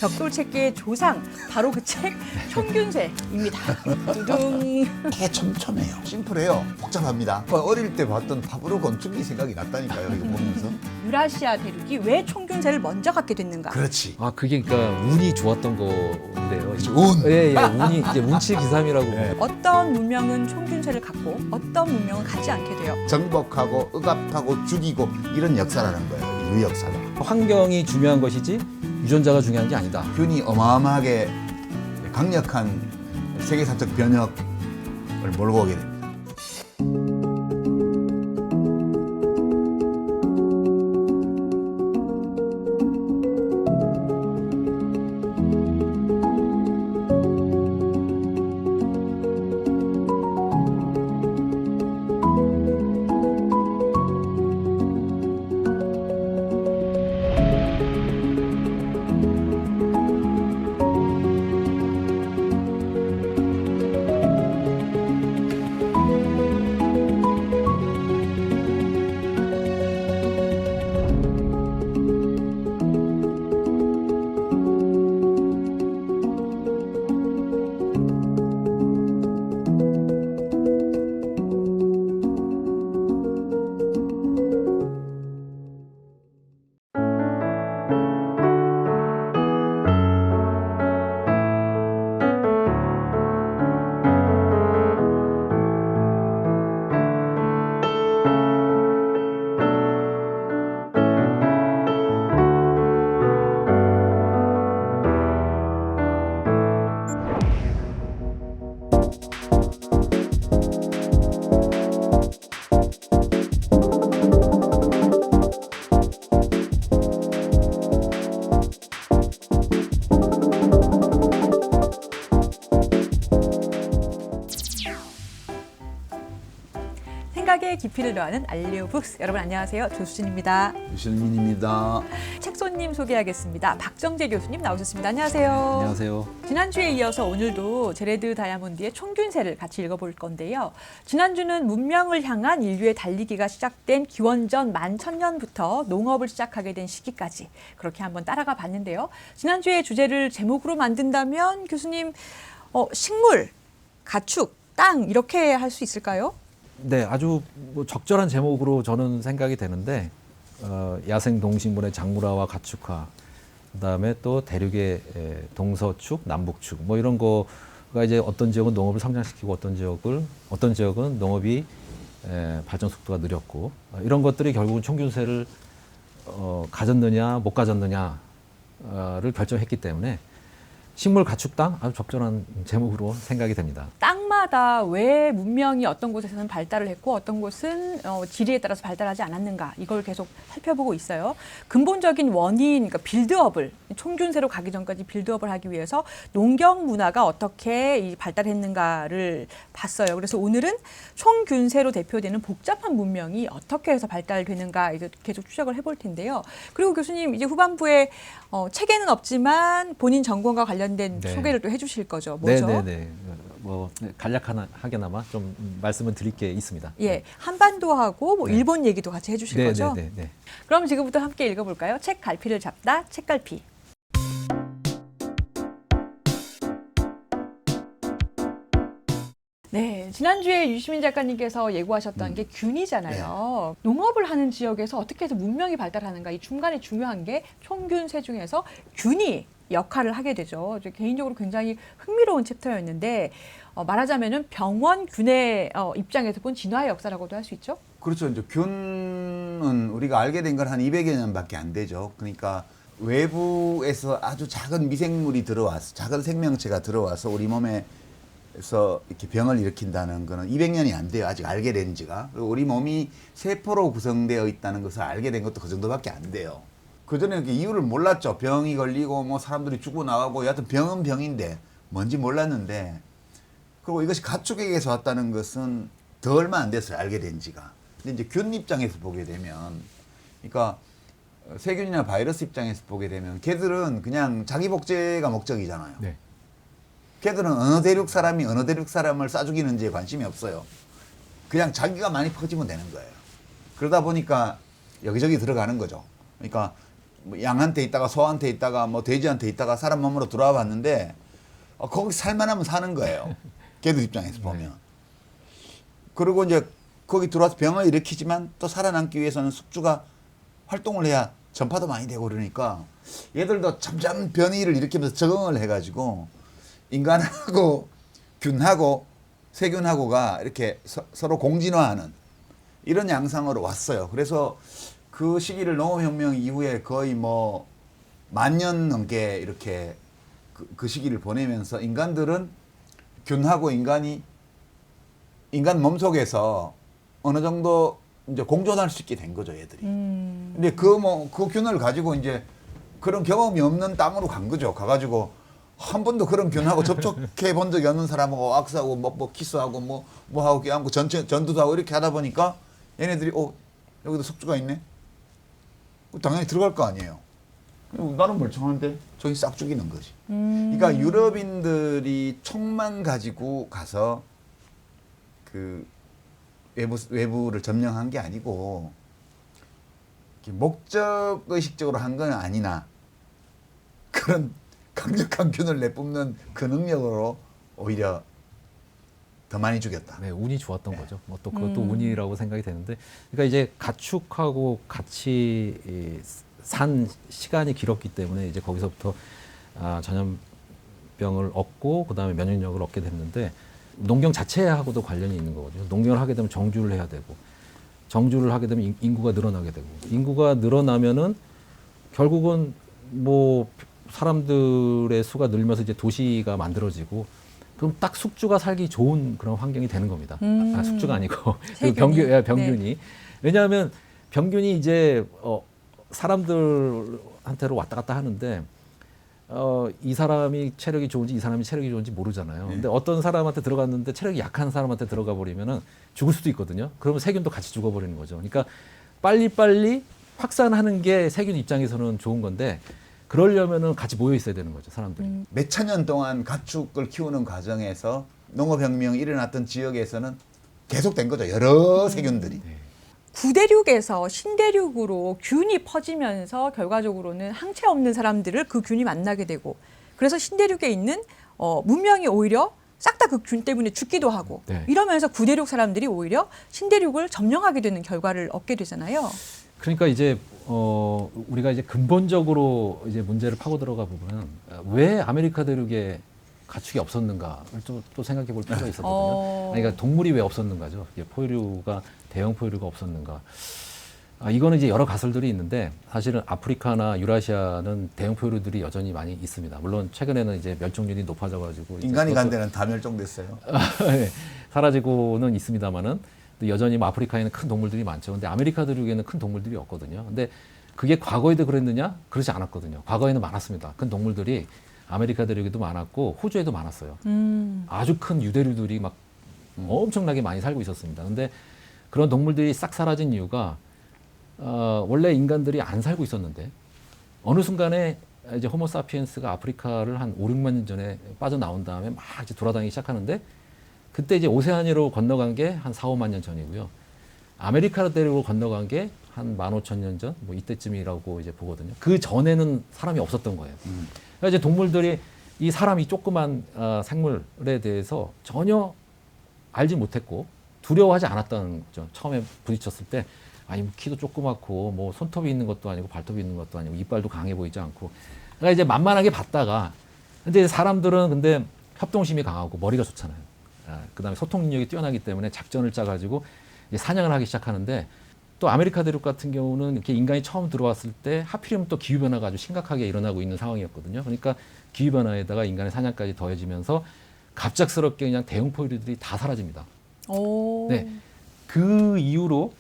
벽돌책계의 조상, 바로 그 책 총균세입니다. 두둥. 되게 촘촘해요. 심플해요. 복잡합니다. 어릴 때 봤던 파브로 건축이 생각이 났다니까요. 이거 보면서. 유라시아 대륙이 왜 총균세를 먼저 갖게 됐는가? 그렇지. 아 그게 그러니까 운이 좋았던 건데요. 운. 예, 운이 이제 운치기삼이라고. 네. 어떤 문명은 총균세를 갖고 어떤 문명은 갖지 않게 돼요. 정복하고 억압하고 죽이고 이런 역사라는 거예요. 인류 역사가. 환경이 중요한 것이지 유전자가 중요한 게 아니다. 균이 어마어마하게 강력한 세계사적 변혁을 몰고 오게 됩니다. 생각의 깊이를 더하는 알리오북스. 여러분 안녕하세요. 조수진입니다. 유실민입니다. 책 손님 소개하겠습니다. 박정재 교수님 나오셨습니다. 안녕하세요. 안녕하세요. 지난주에 이어서 오늘도 제레드 다이아몬드의 총균세를 같이 읽어볼 건데요. 지난주는 문명을 향한 인류의 달리기가 시작된 기원전 11,000년부터 농업을 시작하게 된 시기까지 그렇게 한번 따라가 봤는데요. 지난주에 주제를 제목으로 만든다면 교수님 식물, 가축, 땅 이렇게 할 수 있을까요? 네, 아주 뭐 적절한 제목으로 저는 생각이 되는데 야생 동식물의 작물화와 가축화, 그다음에 또 대륙의 동서축, 남북축 뭐 이런 거가 이제 어떤 지역은 농업을 성장시키고 어떤 지역은 농업이 발전 속도가 느렸고 이런 것들이 결국은 총균세를 가졌느냐 못 가졌느냐를 결정했기 때문에 식물 가축 땅 아주 적절한 제목으로 생각이 됩니다. 땅마다 왜 문명이 어떤 곳에서는 발달을 했고 어떤 곳은 지리에 따라서 발달하지 않았는가 이걸 계속 살펴보고 있어요. 근본적인 원인, 그러니까 빌드업을 총균세로 가기 전까지 빌드업을 하기 위해서 농경 문화가 어떻게 발달했는가를 봤어요. 그래서 오늘은 총균세로 대표되는 복잡한 문명이 어떻게 해서 발달되는가 이거 계속 추적을 해볼 텐데요. 그리고 교수님 이제 후반부에 책에는 없지만 본인 전공과 관련된 네. 소개를 또 해주실 거죠. 뭐죠? 네네네. 뭐 간략하게나마 좀 말씀을 드릴 게 있습니다. 예, 한반도하고 뭐 네. 일본 얘기도 같이 해주실 거죠? 네네네. 그럼 지금부터 함께 읽어볼까요? 책 갈피를 잡다, 책갈피. 네, 지난주에 유시민 작가님께서 예고하셨던 게 균이잖아요. 농업을 하는 지역에서 어떻게 해서 문명이 발달하는가, 이 중간에 중요한 게 총균세 중에서 균이 역할을 하게 되죠. 개인적으로 굉장히 흥미로운 챕터였는데 말하자면은 병원균의 입장에서 본 진화의 역사라고도 할 수 있죠. 그렇죠. 이제 균은 우리가 알게 된 건 한 200여 년밖에 안 되죠. 그러니까 외부에서 아주 작은 미생물이 들어와서 작은 생명체가 들어와서 우리 몸에서 이렇게 병을 일으킨다는 거는 200년이 안 돼요. 아직 알게 된 지가. 그리고 우리 몸이 세포로 구성되어 있다는 것을 알게 된 것도 그 정도밖에 안 돼요. 그전에 그 이유를 몰랐죠. 병이 걸리고 뭐 사람들이 죽고 나가고 여하튼 병은 병인데 뭔지 몰랐는데 그리고 이것이 가축에게서 왔다는 것은 더 얼마 안 됐어요. 알게 된 지가. 근데 이제 균 입장에서 보게 되면 그러니까 세균이나 바이러스 입장에서 보게 되면 걔들은 그냥 자기 복제가 목적이잖아요. 네. 걔들은 어느 대륙 사람이 어느 대륙 사람을 싸 죽이는지에 관심이 없어요. 그냥 자기가 많이 퍼지면 되는 거예요. 그러다 보니까 여기저기 들어가는 거죠. 그러니까 뭐 양한테 있다가 소한테 있다가 뭐 돼지한테 있다가 사람 몸으로 들어와 봤는데 거기 살만하면 사는 거예요. 걔들 입장에서 보면. 그리고 이제 거기 들어와서 병을 일으키지만 또 살아남기 위해서는 숙주가 활동을 해야 전파도 많이 되고 그러니까 얘들도 점점 변이를 일으키면서 적응을 해가지고 인간하고 균하고 세균하고가 이렇게 서로 공진화하는 이런 양상으로 왔어요. 그래서 그 시기를 농업혁명 이후에 거의 뭐 10,000년 넘게 이렇게 그 시기를 보내면서 인간들은 균하고 인간 몸속에서 어느 정도 이제 공존할 수 있게 된 거죠, 얘들이. 근데 그 균을 가지고 이제 그런 경험이 없는 땅으로 간 거죠. 가가지고 한 번도 그런 균하고 접촉해 본 적이 없는 사람하고 악수하고 뭐 키스하고 뭐 하고 껴안고 전투도 하고 이렇게 하다 보니까 얘네들이 여기도 숙주가 있네. 당연히 들어갈 거 아니에요. 나는 멀쩡한데 저기 싹 죽이는 거지. 그러니까 유럽인들이 총만 가지고 가서 그 외부를 점령한 게 아니고 목적 의식적으로 한 건 아니나 그런 강력한 균을 내뿜는 그 능력으로 오히려 더 많이 죽였다. 네, 운이 좋았던 거죠. 뭐 또 그것도 운이라고 생각이 되는데, 그러니까 이제 가축하고 같이 산 시간이 길었기 때문에 이제 거기서부터 전염병을 얻고 그다음에 면역력을 얻게 됐는데, 농경 자체하고도 관련이 있는 거거든요. 농경을 하게 되면 정주를 해야 되고, 정주를 하게 되면 인구가 늘어나게 되고, 인구가 늘어나면은 결국은 뭐 사람들의 수가 늘면서 이제 도시가 만들어지고, 그럼 딱 숙주가 살기 좋은 그런 환경이 되는 겁니다. 숙주가 아니고 그 병균이. 네. 왜냐하면 병균이 이제 사람들한테로 왔다 갔다 하는데 이 사람이 체력이 좋은지 이 사람이 체력이 좋은지 모르잖아요. 근데 어떤 사람한테 들어갔는데 체력이 약한 사람한테 들어가 버리면은 죽을 수도 있거든요. 그러면 세균도 같이 죽어버리는 거죠. 그러니까 빨리빨리 확산하는 게 세균 입장에서는 좋은 건데, 그러려면은 같이 모여 있어야 되는 거죠, 사람들이. 몇 천 년 동안 가축을 키우는 과정에서 농업혁명이 일어났던 지역에서는 계속된 거죠. 여러 세균들이. 네. 구대륙에서 신대륙으로 균이 퍼지면서 결과적으로는 항체 없는 사람들을 그 균이 만나게 되고, 그래서 신대륙에 있는 문명이 오히려 싹 다 그 균 때문에 죽기도 하고, 네. 이러면서 구대륙 사람들이 오히려 신대륙을 점령하게 되는 결과를 얻게 되잖아요. 그러니까 이제 우리가 이제 근본적으로 이제 문제를 파고 들어가 보면 왜 아메리카 대륙에 가축이 없었는가를 또 생각해 볼 필요가 있었거든요. 그러니까 동물이 왜 없었는가죠. 포유류가 대형 포유류가 없었는가. 이거는 이제 여러 가설들이 있는데, 사실은 아프리카나 유라시아는 대형 포유류들이 여전히 많이 있습니다. 물론 최근에는 이제 멸종률이 높아져가지고 인간이 간 데는 다 멸종됐어요. 네, 사라지고는 있습니다만은 여전히 뭐 아프리카에는 큰 동물들이 많죠. 근데 아메리카 대륙에는 큰 동물들이 없거든요. 근데 그게 과거에도 그랬느냐? 그렇지 않았거든요. 과거에는 많았습니다. 큰 동물들이 아메리카 대륙에도 많았고 호주에도 많았어요. 아주 큰 유대류들이 막 엄청나게 많이 살고 있었습니다. 근데 그런 동물들이 싹 사라진 이유가 원래 인간들이 안 살고 있었는데 어느 순간에 이제 호모사피엔스가 아프리카를 한 5, 6만 년 전에 빠져나온 다음에 막 이제 돌아다니기 시작하는데, 그때 이제 오세아니아로 건너간 게 한 4, 5만 년 전이고요. 아메리카 대륙으로 건너간 게 한 15,000년 전, 뭐 이때쯤이라고 이제 보거든요. 그 전에는 사람이 없었던 거예요. 그러니까 이제 동물들이 이 사람이 조그만 생물에 대해서 전혀 알지 못했고 두려워하지 않았다는 거죠. 처음에 부딪혔을 때, 아니 뭐 키도 조그맣고 뭐 손톱이 있는 것도 아니고 발톱이 있는 것도 아니고 이빨도 강해 보이지 않고, 그러니까 이제 만만하게 봤다가, 근데 사람들은 근데 협동심이 강하고 머리가 좋잖아요. 그다음에 소통 능력이 뛰어나기 때문에 작전을 짜가지고 이제 사냥을 하기 시작하는데, 또 아메리카 대륙 같은 경우는 이렇게 인간이 처음 들어왔을 때 하필이면 또 기후 변화가 아주 심각하게 일어나고 있는 상황이었거든요. 그러니까 기후 변화에다가 인간의 사냥까지 더해지면서 갑작스럽게 그냥 대형 포유류들이 다 사라집니다. 네, 그 이후로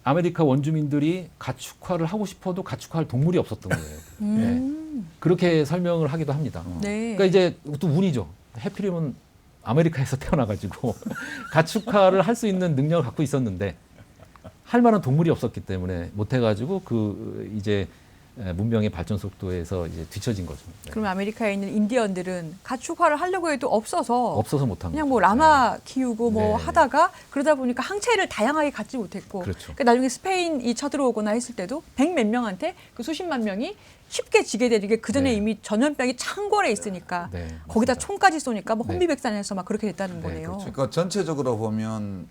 아메리카 원주민들이 가축화를 하고 싶어도 가축화할 동물이 없었던 거예요. 네. 그렇게 설명을 하기도 합니다. 네. 그러니까 이제 또 운이죠. 해필이면 아메리카에서 태어나가지고 가축화를 할 수 있는 능력을 갖고 있었는데 할 만한 동물이 없었기 때문에 못 해가지고 그 이제 문명의 발전 속도에서 이제 뒤처진 거죠. 네. 그럼 아메리카에 있는 인디언들은 가축화를 하려고 해도 없어서 못한 그냥 거죠. 뭐 라마 키우고 뭐 네. 하다가 그러다 보니까 항체를 다양하게 갖지 못했고 그렇죠. 그러니까 나중에 스페인이 쳐들어오거나 했을 때도 100몇 명한테 그 수십만 명이 쉽게 지게 되는 게 그전에 네. 이미 전염병이 창궐해 있으니까 네, 거기다 맞습니다. 총까지 쏘니까 뭐 네. 혼비백산해서 막 그렇게 됐다는 네, 거네요. 그렇죠. 그러니까 전체적으로 보면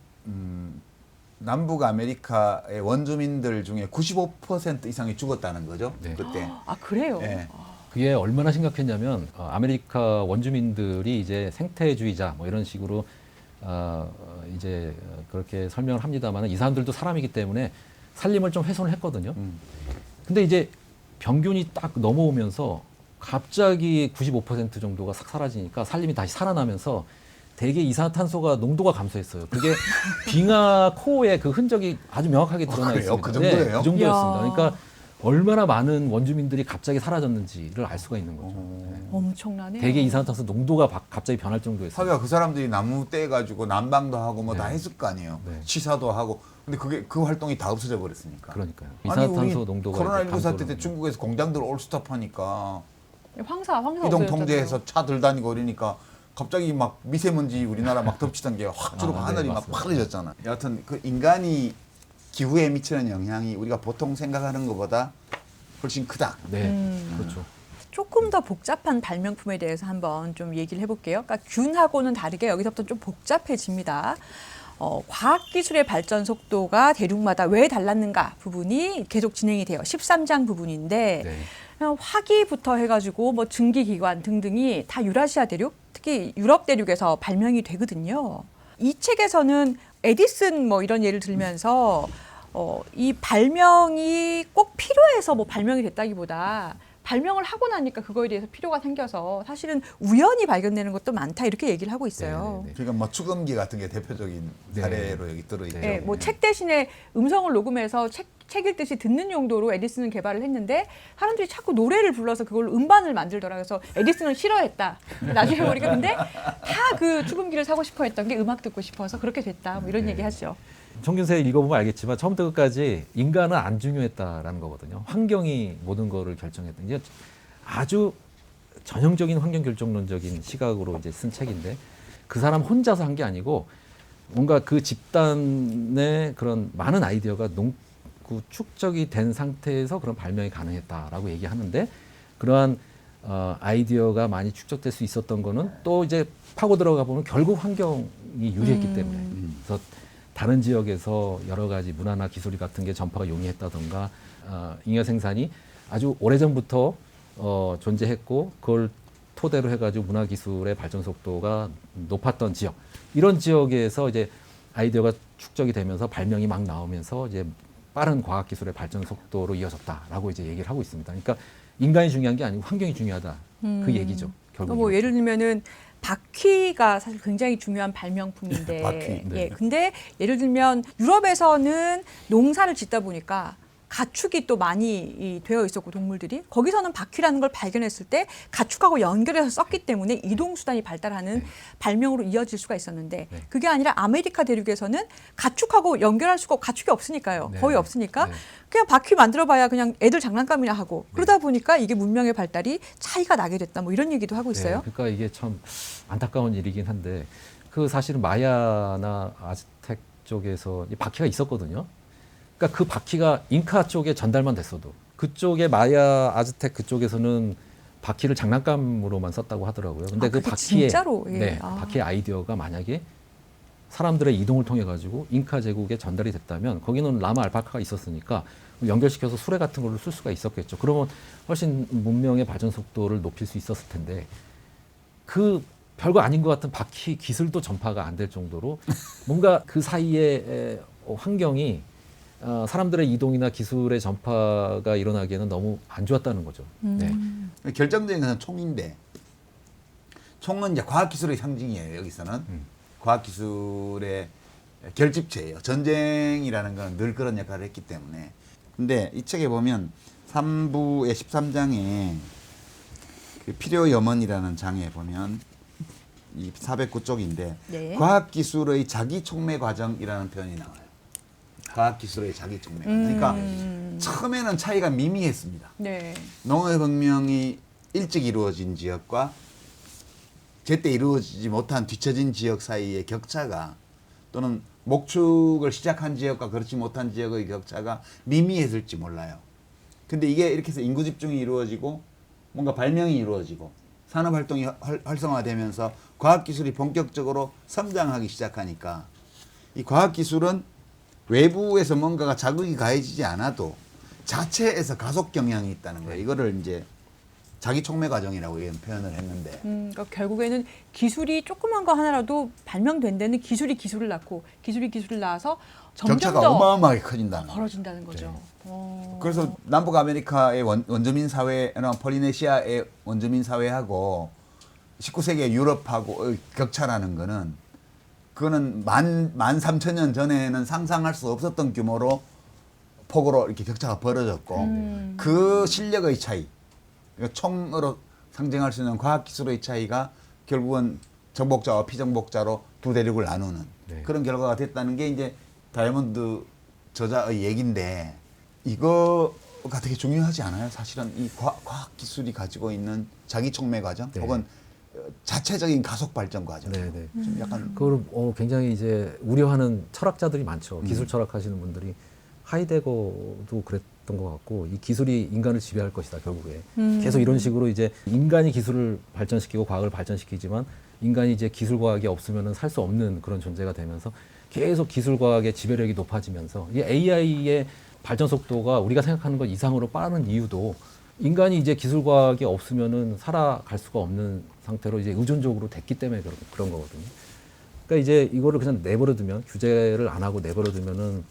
남북 아메리카의 원주민들 중에 95% 이상이 죽었다는 거죠. 네. 그때. 아 그래요? 예. 그게 얼마나 심각했냐면 아메리카 원주민들이 이제 생태주의자 뭐 이런 식으로 이제 그렇게 설명을 합니다만 이 사람들도 사람이기 때문에 살림을 좀 훼손을 했거든요. 근데 이제 병균이 딱 넘어오면서 갑자기 95% 정도가 싹 사라지니까 살림이 다시 살아나면서 대개 이산화탄소가 농도가 감소했어요. 그게 빙하 코어에 그 흔적이 아주 명확하게 드러나 그래요? 있습니다. 그 정도예요? 네, 그 정도였습니다. 이야. 그러니까 얼마나 많은 원주민들이 갑자기 사라졌는지를 알 수가 있는 거죠. 엄청나네요. 대개 이산화탄소 농도가 갑자기 변할 정도였어요. 하기가 그 사람들이 나무 떼가지고 난방도 하고 뭐 다 네. 했을 거 아니에요. 네. 취사도 하고. 근데 그게 그 활동이 다 없어져 버렸으니까. 그러니까요. 아니 이산화탄소 우리 농도가 코로나19 사태 때 감소를- 중국에서 공장들 올스톱하니까 황사 이동 없어졌잖아요. 통제해서 차 들다니고 이러니까 갑자기 막 미세먼지 우리나라 막 덮치던 게 확 줄고 네, 하늘이 막 맞습니다. 파래졌잖아. 여하튼 그 인간이 기후에 미치는 영향이 우리가 보통 생각하는 것보다 훨씬 크다. 네, 그렇죠. 조금 더 복잡한 발명품에 대해서 한번 좀 얘기를 해볼게요. 그러니까 균하고는 다르게 여기서부터 좀 복잡해집니다. 과학기술의 발전 속도가 대륙마다 왜 달랐는가 부분이 계속 진행이 돼요. 13장 부분인데 네. 그냥 화기부터 해가지고 뭐 증기기관 등등이 다 유라시아 대륙, 특히 유럽 대륙에서 발명이 되거든요. 이 책에서는 에디슨 뭐 이런 예를 들면서 이 발명이 꼭 필요해서 뭐 발명이 됐다기보다 발명을 하고 나니까 그거에 대해서 필요가 생겨서 사실은 우연히 발견되는 것도 많다 이렇게 얘기를 하고 있어요. 네, 네, 그러니까 뭐 축음기 같은 게 대표적인 네. 사례로 여기 들어있죠. 네, 뭐 책 대신에 음성을 녹음해서 책 읽듯이 듣는 용도로 에디슨은 개발을 했는데 사람들이 자꾸 노래를 불러서 그걸로 음반을 만들더라. 그래서 에디슨은 싫어했다. 나중에 보니까 근데 다 그 축음기를 사고 싶어 했던 게 음악 듣고 싶어서 그렇게 됐다. 뭐 이런 네. 얘기 하죠. 청균세 읽어보면 알겠지만 처음부터 끝까지 인간은 안 중요했다라는 거거든요. 환경이 모든 거를 결정했다. 이제 아주 전형적인 환경 결정론적인 시각으로 이제 쓴 책인데 그 사람 혼자서 한 게 아니고 뭔가 그 집단의 그런 많은 아이디어가 축적이 된 상태에서 그런 발명이 가능했다라고 얘기하는데 그러한 아이디어가 많이 축적될 수 있었던 거는 또 이제 파고 들어가 보면 결국 환경이 유리했기 때문에 그래서 다른 지역에서 여러 가지 문화나 기술 같은 게 전파가 용이했다던가 잉여 생산이 아주 오래전부터 존재했고 그걸 토대로 해가지고 문화 기술의 발전 속도가 높았던 지역 이런 지역에서 이제 아이디어가 축적이 되면서 발명이 막 나오면서 이제 빠른 과학 기술의 발전 속도로 이어졌다라고 이제 얘기를 하고 있습니다. 그러니까 인간이 중요한 게 아니고 환경이 중요하다 그 얘기죠. 결국 뭐 예를 들면은 바퀴가 사실 굉장히 중요한 발명품인데, 바퀴, 네. 예, 근데 예를 들면 유럽에서는 농사를 짓다 보니까 가축이 또 많이 되어 있었고 동물들이 거기서는 바퀴라는 걸 발견했을 때 가축하고 연결해서 썼기 때문에 이동 수단이 발달하는 네. 발명으로 이어질 수가 있었는데 네. 그게 아니라 아메리카 대륙에서는 가축하고 연결할 수가 가축이 없으니까요. 네. 거의 없으니까 네. 그냥 바퀴 만들어봐야 그냥 애들 장난감이나 하고 그러다 보니까 이게 문명의 발달이 차이가 나게 됐다 뭐 이런 얘기도 하고 있어요. 네, 그러니까 이게 참 안타까운 일이긴 한데 그 사실은 마야나 아즈텍 쪽에서 이 바퀴가 있었거든요. 그러니까 그 바퀴가 잉카 쪽에 전달만 됐어도 그쪽에 마야 아즈텍 그쪽에서는 바퀴를 장난감으로만 썼다고 하더라고요. 근데 아, 그 그게 바퀴의 진짜로? 예. 네, 아. 바퀴의 아이디어가 만약에 사람들의 이동을 통해 가지고 잉카 제국에 전달이 됐다면 거기는 라마 알파카가 있었으니까 연결시켜서 수레 같은 걸로 쓸 수가 있었겠죠. 그러면 훨씬 문명의 발전 속도를 높일 수 있었을 텐데 그 별거 아닌 것 같은 바퀴 기술도 전파가 안 될 정도로 뭔가 그 사이에 환경이 사람들의 이동이나 기술의 전파가 일어나기에는 너무 안 좋았다는 거죠. 네. 결정적인 것은 총인데 총은 이제 과학기술의 상징이에요. 여기서는 과학기술의 결집체예요. 전쟁이라는 건 늘 그런 역할을 했기 때문에. 근데 이 책에 보면 3부의 13장에 그 필요염원이라는 장에 보면 이 409쪽인데 네. 과학기술의 자기 촉매 과정이라는 표현이 나와요. 과학기술의 자기 촉매 과정. 그러니까 처음에는 차이가 미미했습니다. 네. 농업혁명이 일찍 이루어진 지역과 제때 이루어지지 못한 뒤처진 지역 사이의 격차가 또는 목축을 시작한 지역과 그렇지 못한 지역의 격차가 미미했을지 몰라요. 근데 이게 이렇게 해서 인구 집중이 이루어지고 뭔가 발명이 이루어지고 산업활동이 활성화되면서 과학기술이 본격적으로 성장하기 시작하니까 이 과학기술은 외부에서 뭔가가 자극이 가해지지 않아도 자체에서 가속 경향이 있다는 거예요. 이거를 이제 자기 촉매 과정이라고 표현을 했는데 그러니까 결국에는 기술이 조그만 거 하나라도 발명된 데는 기술이 기술을 낳고 기술이 기술을 낳아서 점점 격차가 더 어마어마하게 커진다는 거예요. 벌어진다는 거죠. 그래서 남북 아메리카의 원주민 사회, 폴리네시아의 원주민 사회하고 19세기 유럽하고의 격차라는 거는 그거는 13,000년 전에는 상상할 수 없었던 규모로 폭으로 이렇게 격차가 벌어졌고 그 실력의 차이, 그러니까 총으로 상징할 수 있는 과학기술의 차이가 결국은 정복자와 피정복자로 두 대륙을 나누는 네. 그런 결과가 됐다는 게 이제 다이아몬드 저자의 얘기인데 이거가 되게 중요하지 않아요? 사실은 이 과학기술이 가지고 있는 자기 촉매 과정 네. 혹은 자체적인 가속 발전 과정. 네, 네. 좀 약간 그걸 굉장히 이제 우려하는 철학자들이 많죠. 기술 철학하시는 분들이 하이데거도 그랬던 것 같고 이 기술이 인간을 지배할 것이다 결국에 계속 이런 식으로 이제 인간이 기술을 발전시키고 과학을 발전시키지만 인간이 이제 기술 과학이 없으면은 살 수 없는 그런 존재가 되면서 계속 기술 과학의 지배력이 높아지면서 이 AI의 발전 속도가 우리가 생각하는 것 이상으로 빠른 이유도 인간이 이제 기술 과학이 없으면은 살아갈 수가 없는 상태로 이제 의존적으로 됐기 때문에 그런 거거든요. 그러니까 이제 이거를 그냥 내버려 두면 규제를 안 하고 내버려 두면은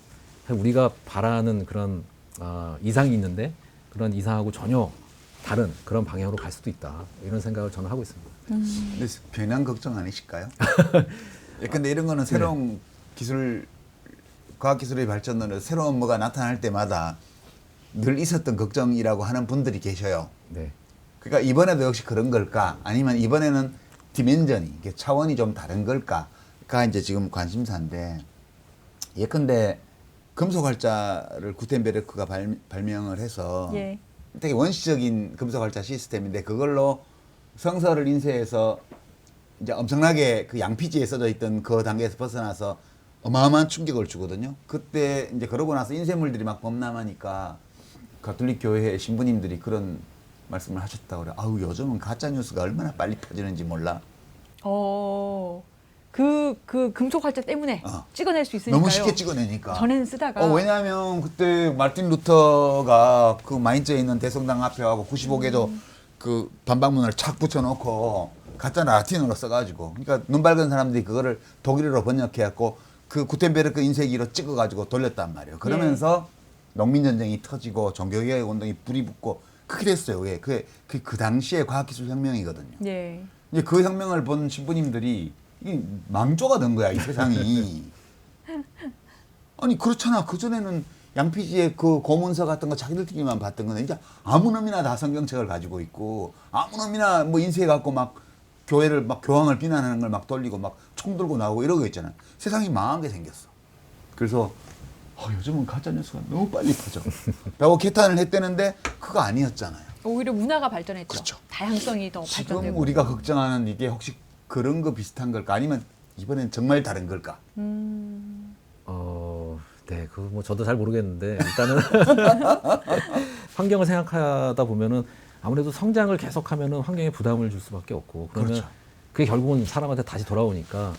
우리가 바라는 그런 이상이 있는데 그런 이상하고 전혀 다른 그런 방향으로 갈 수도 있다. 이런 생각을 저는 하고 있습니다. 근데 변형 걱정 아니실까요? 근데 이런 거는 새로운 기술, 과학기술의 발전으로 새로운 뭐가 나타날 때마다 늘 있었던 걱정이라고 하는 분들이 계셔요. 네. 그러니까 이번에도 역시 그런 걸까? 아니면 이번에는 디멘전이, 차원이 좀 다른 걸까?가 이제 지금 관심사인데, 예컨대 금속활자를 구텐베르크가 발명을 해서 예. 되게 원시적인 금속활자 시스템인데 그걸로 성서를 인쇄해서 이제 엄청나게 그 양피지에 써져 있던 그 단계에서 벗어나서 어마어마한 충격을 주거든요. 그때 이제 그러고 나서 인쇄물들이 막 범람하니까 가톨릭 교회의 신부님들이 그런 말씀을 하셨다고 그래요. 아우 요즘은 가짜 뉴스가 얼마나 빨리 퍼지는지 몰라. 그 금속 활자 때문에 찍어낼 수 있으니까요. 너무 쉽게 찍어내니까. 전에는 쓰다가 왜냐하면 그때 마르틴 루터가 그 마인츠에 있는 대성당 앞에 하고 95개조 그 반박문을 착 붙여놓고 가짜 라틴어로 써가지고 그러니까 눈 밝은 사람들이 그거를 독일어로 번역해갖고 그 구텐베르크 인쇄기로 찍어가지고 돌렸단 말이에요. 그러면서 농민전쟁이 터지고 종교개혁 운동이 불이 붙고 그게 됐어요. 왜? 그 당시에 과학기술 혁명이거든요. 예. 이제 그 혁명을 본 신부님들이 이게 망조가 된 거야, 이 세상이. 아니 그렇잖아. 그전에는 양피지의 그 고문서 같은 거 자기들끼리만 봤던 거는 이제 아무 놈이나 다 성경책을 가지고 있고 아무 놈이나 뭐 인쇄해갖고 막 교회를 막 교황을 비난하는 걸 막 돌리고 막 총 들고 나오고 이러고 있잖아. 세상이 망한 게 생겼어. 그래서 요즘은 가짜뉴스가 너무 빨리 퍼져. 라고 개탄을 했대는데 그거 아니었잖아요. 오히려 문화가 발전했죠. 그렇죠. 다양성이 더 지금 발전되고. 우리가 걱정하는 이게 혹시 그런 거 비슷한 걸까? 아니면 이번엔 정말 다른 걸까? 네, 그 뭐 저도 잘 모르겠는데 일단은 환경을 생각하다 보면은 아무래도 성장을 계속하면은 환경에 부담을 줄 수밖에 없고 그러면 그렇죠. 그게 결국은 사람한테 다시 돌아오니까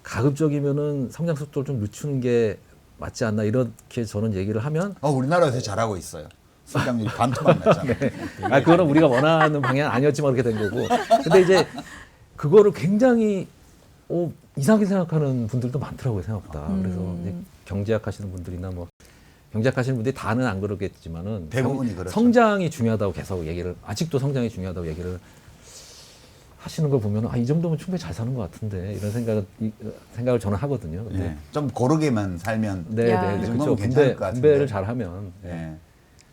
가급적이면은 성장 속도를 좀 늦추는 게 맞지 않나 이렇게 저는 얘기를 하면 우리나라에서 잘하고 있어요. 성장률이 반토막 났잖아요. 그거는 우리가 원하는 방향 아니었지만 그렇게 된 거고. 근데 이제 그거를 굉장히 이상하게 생각하는 분들도 많더라고요, 생각보다. 그래서 이제 경제학 하시는 분들이나 뭐 경제학 하시는 분들이 다는 안 그러겠지만은 대부분이 그렇죠. 성장이 중요하다고 계속 얘기를 아직도 성장이 중요하다고 얘기를 하시는 걸 보면 이 정도면 충분히 잘 사는 것 같은데 이런 생각을 저는 하거든요. 근데 네. 좀 고르게만 살면 네, 야. 네, 이 그렇죠. 정도면 괜찮을 것 같은데. 분배를 잘 하면. 네.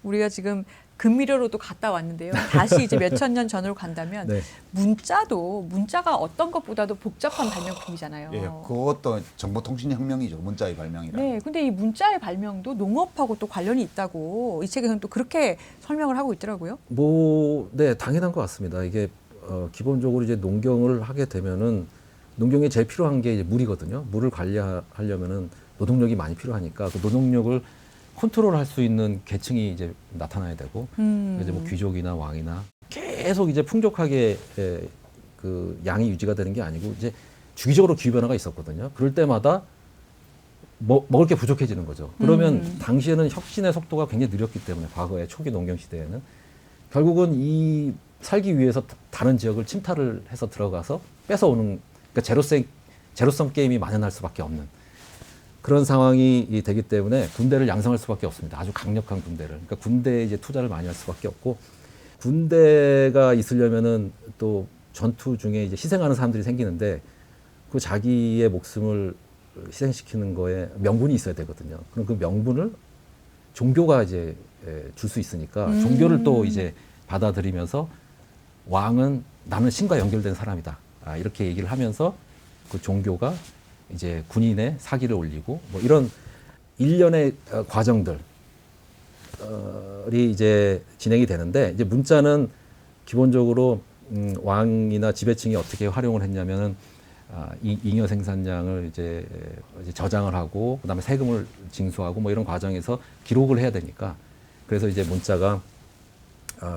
우리가 지금 금미려로도 갔다 왔는데요. 다시 이제 몇천 년 전으로 간다면 네. 문자가 어떤 것보다도 복잡한 발명품이잖아요. 예, 그것도 정보통신혁명이죠. 문자의 발명이라. 네, 근데 이 문자의 발명도 농업하고 또 관련이 있다고 이 책에서는 또 그렇게 설명을 하고 있더라고요. 네, 당연한 것 같습니다. 이게 기본적으로 이제 농경을 하게 되면은 농경에 제일 필요한 게 이제 물이거든요. 물을 관리하려면은 노동력이 많이 필요하니까 그 노동력을 컨트롤할 수 있는 계층이 이제 나타나야 되고 이제 뭐 귀족이나 왕이나 계속 이제 풍족하게 그 양이 유지가 되는 게 아니고 이제 주기적으로 기후 변화가 있었거든요. 그럴 때마다 먹을 게 부족해지는 거죠. 그러면 당시에는 혁신의 속도가 굉장히 느렸기 때문에 과거에 초기 농경 시대에는 결국은 이 살기 위해서 다른 지역을 침탈을 해서 들어가서 뺏어오는 그러니까 제로섬 게임이 만연할 수밖에 없는 그런 상황이 되기 때문에 군대를 양성할 수밖에 없습니다. 아주 강력한 군대를. 그러니까 군대에 이제 투자를 많이 할 수밖에 없고 군대가 있으려면은 또 전투 중에 이제 희생하는 사람들이 생기는데 그 자기의 목숨을 희생시키는 거에 명분이 있어야 되거든요. 그럼 그 명분을 종교가 이제 줄 수 있으니까 종교를 또 이제 받아들이면서 왕은 나는 신과 연결된 사람이다. 이렇게 얘기를 하면서 그 종교가 이제 군인의 사기를 올리고 뭐 이런 일련의 과정들이 이제 진행이 되는데 이제 문자는 기본적으로 왕이나 지배층이 어떻게 활용을 했냐면은 잉여 생산량을 이제 저장을 하고 그다음에 세금을 징수하고 뭐 이런 과정에서 기록을 해야 되니까 그래서 이제 문자가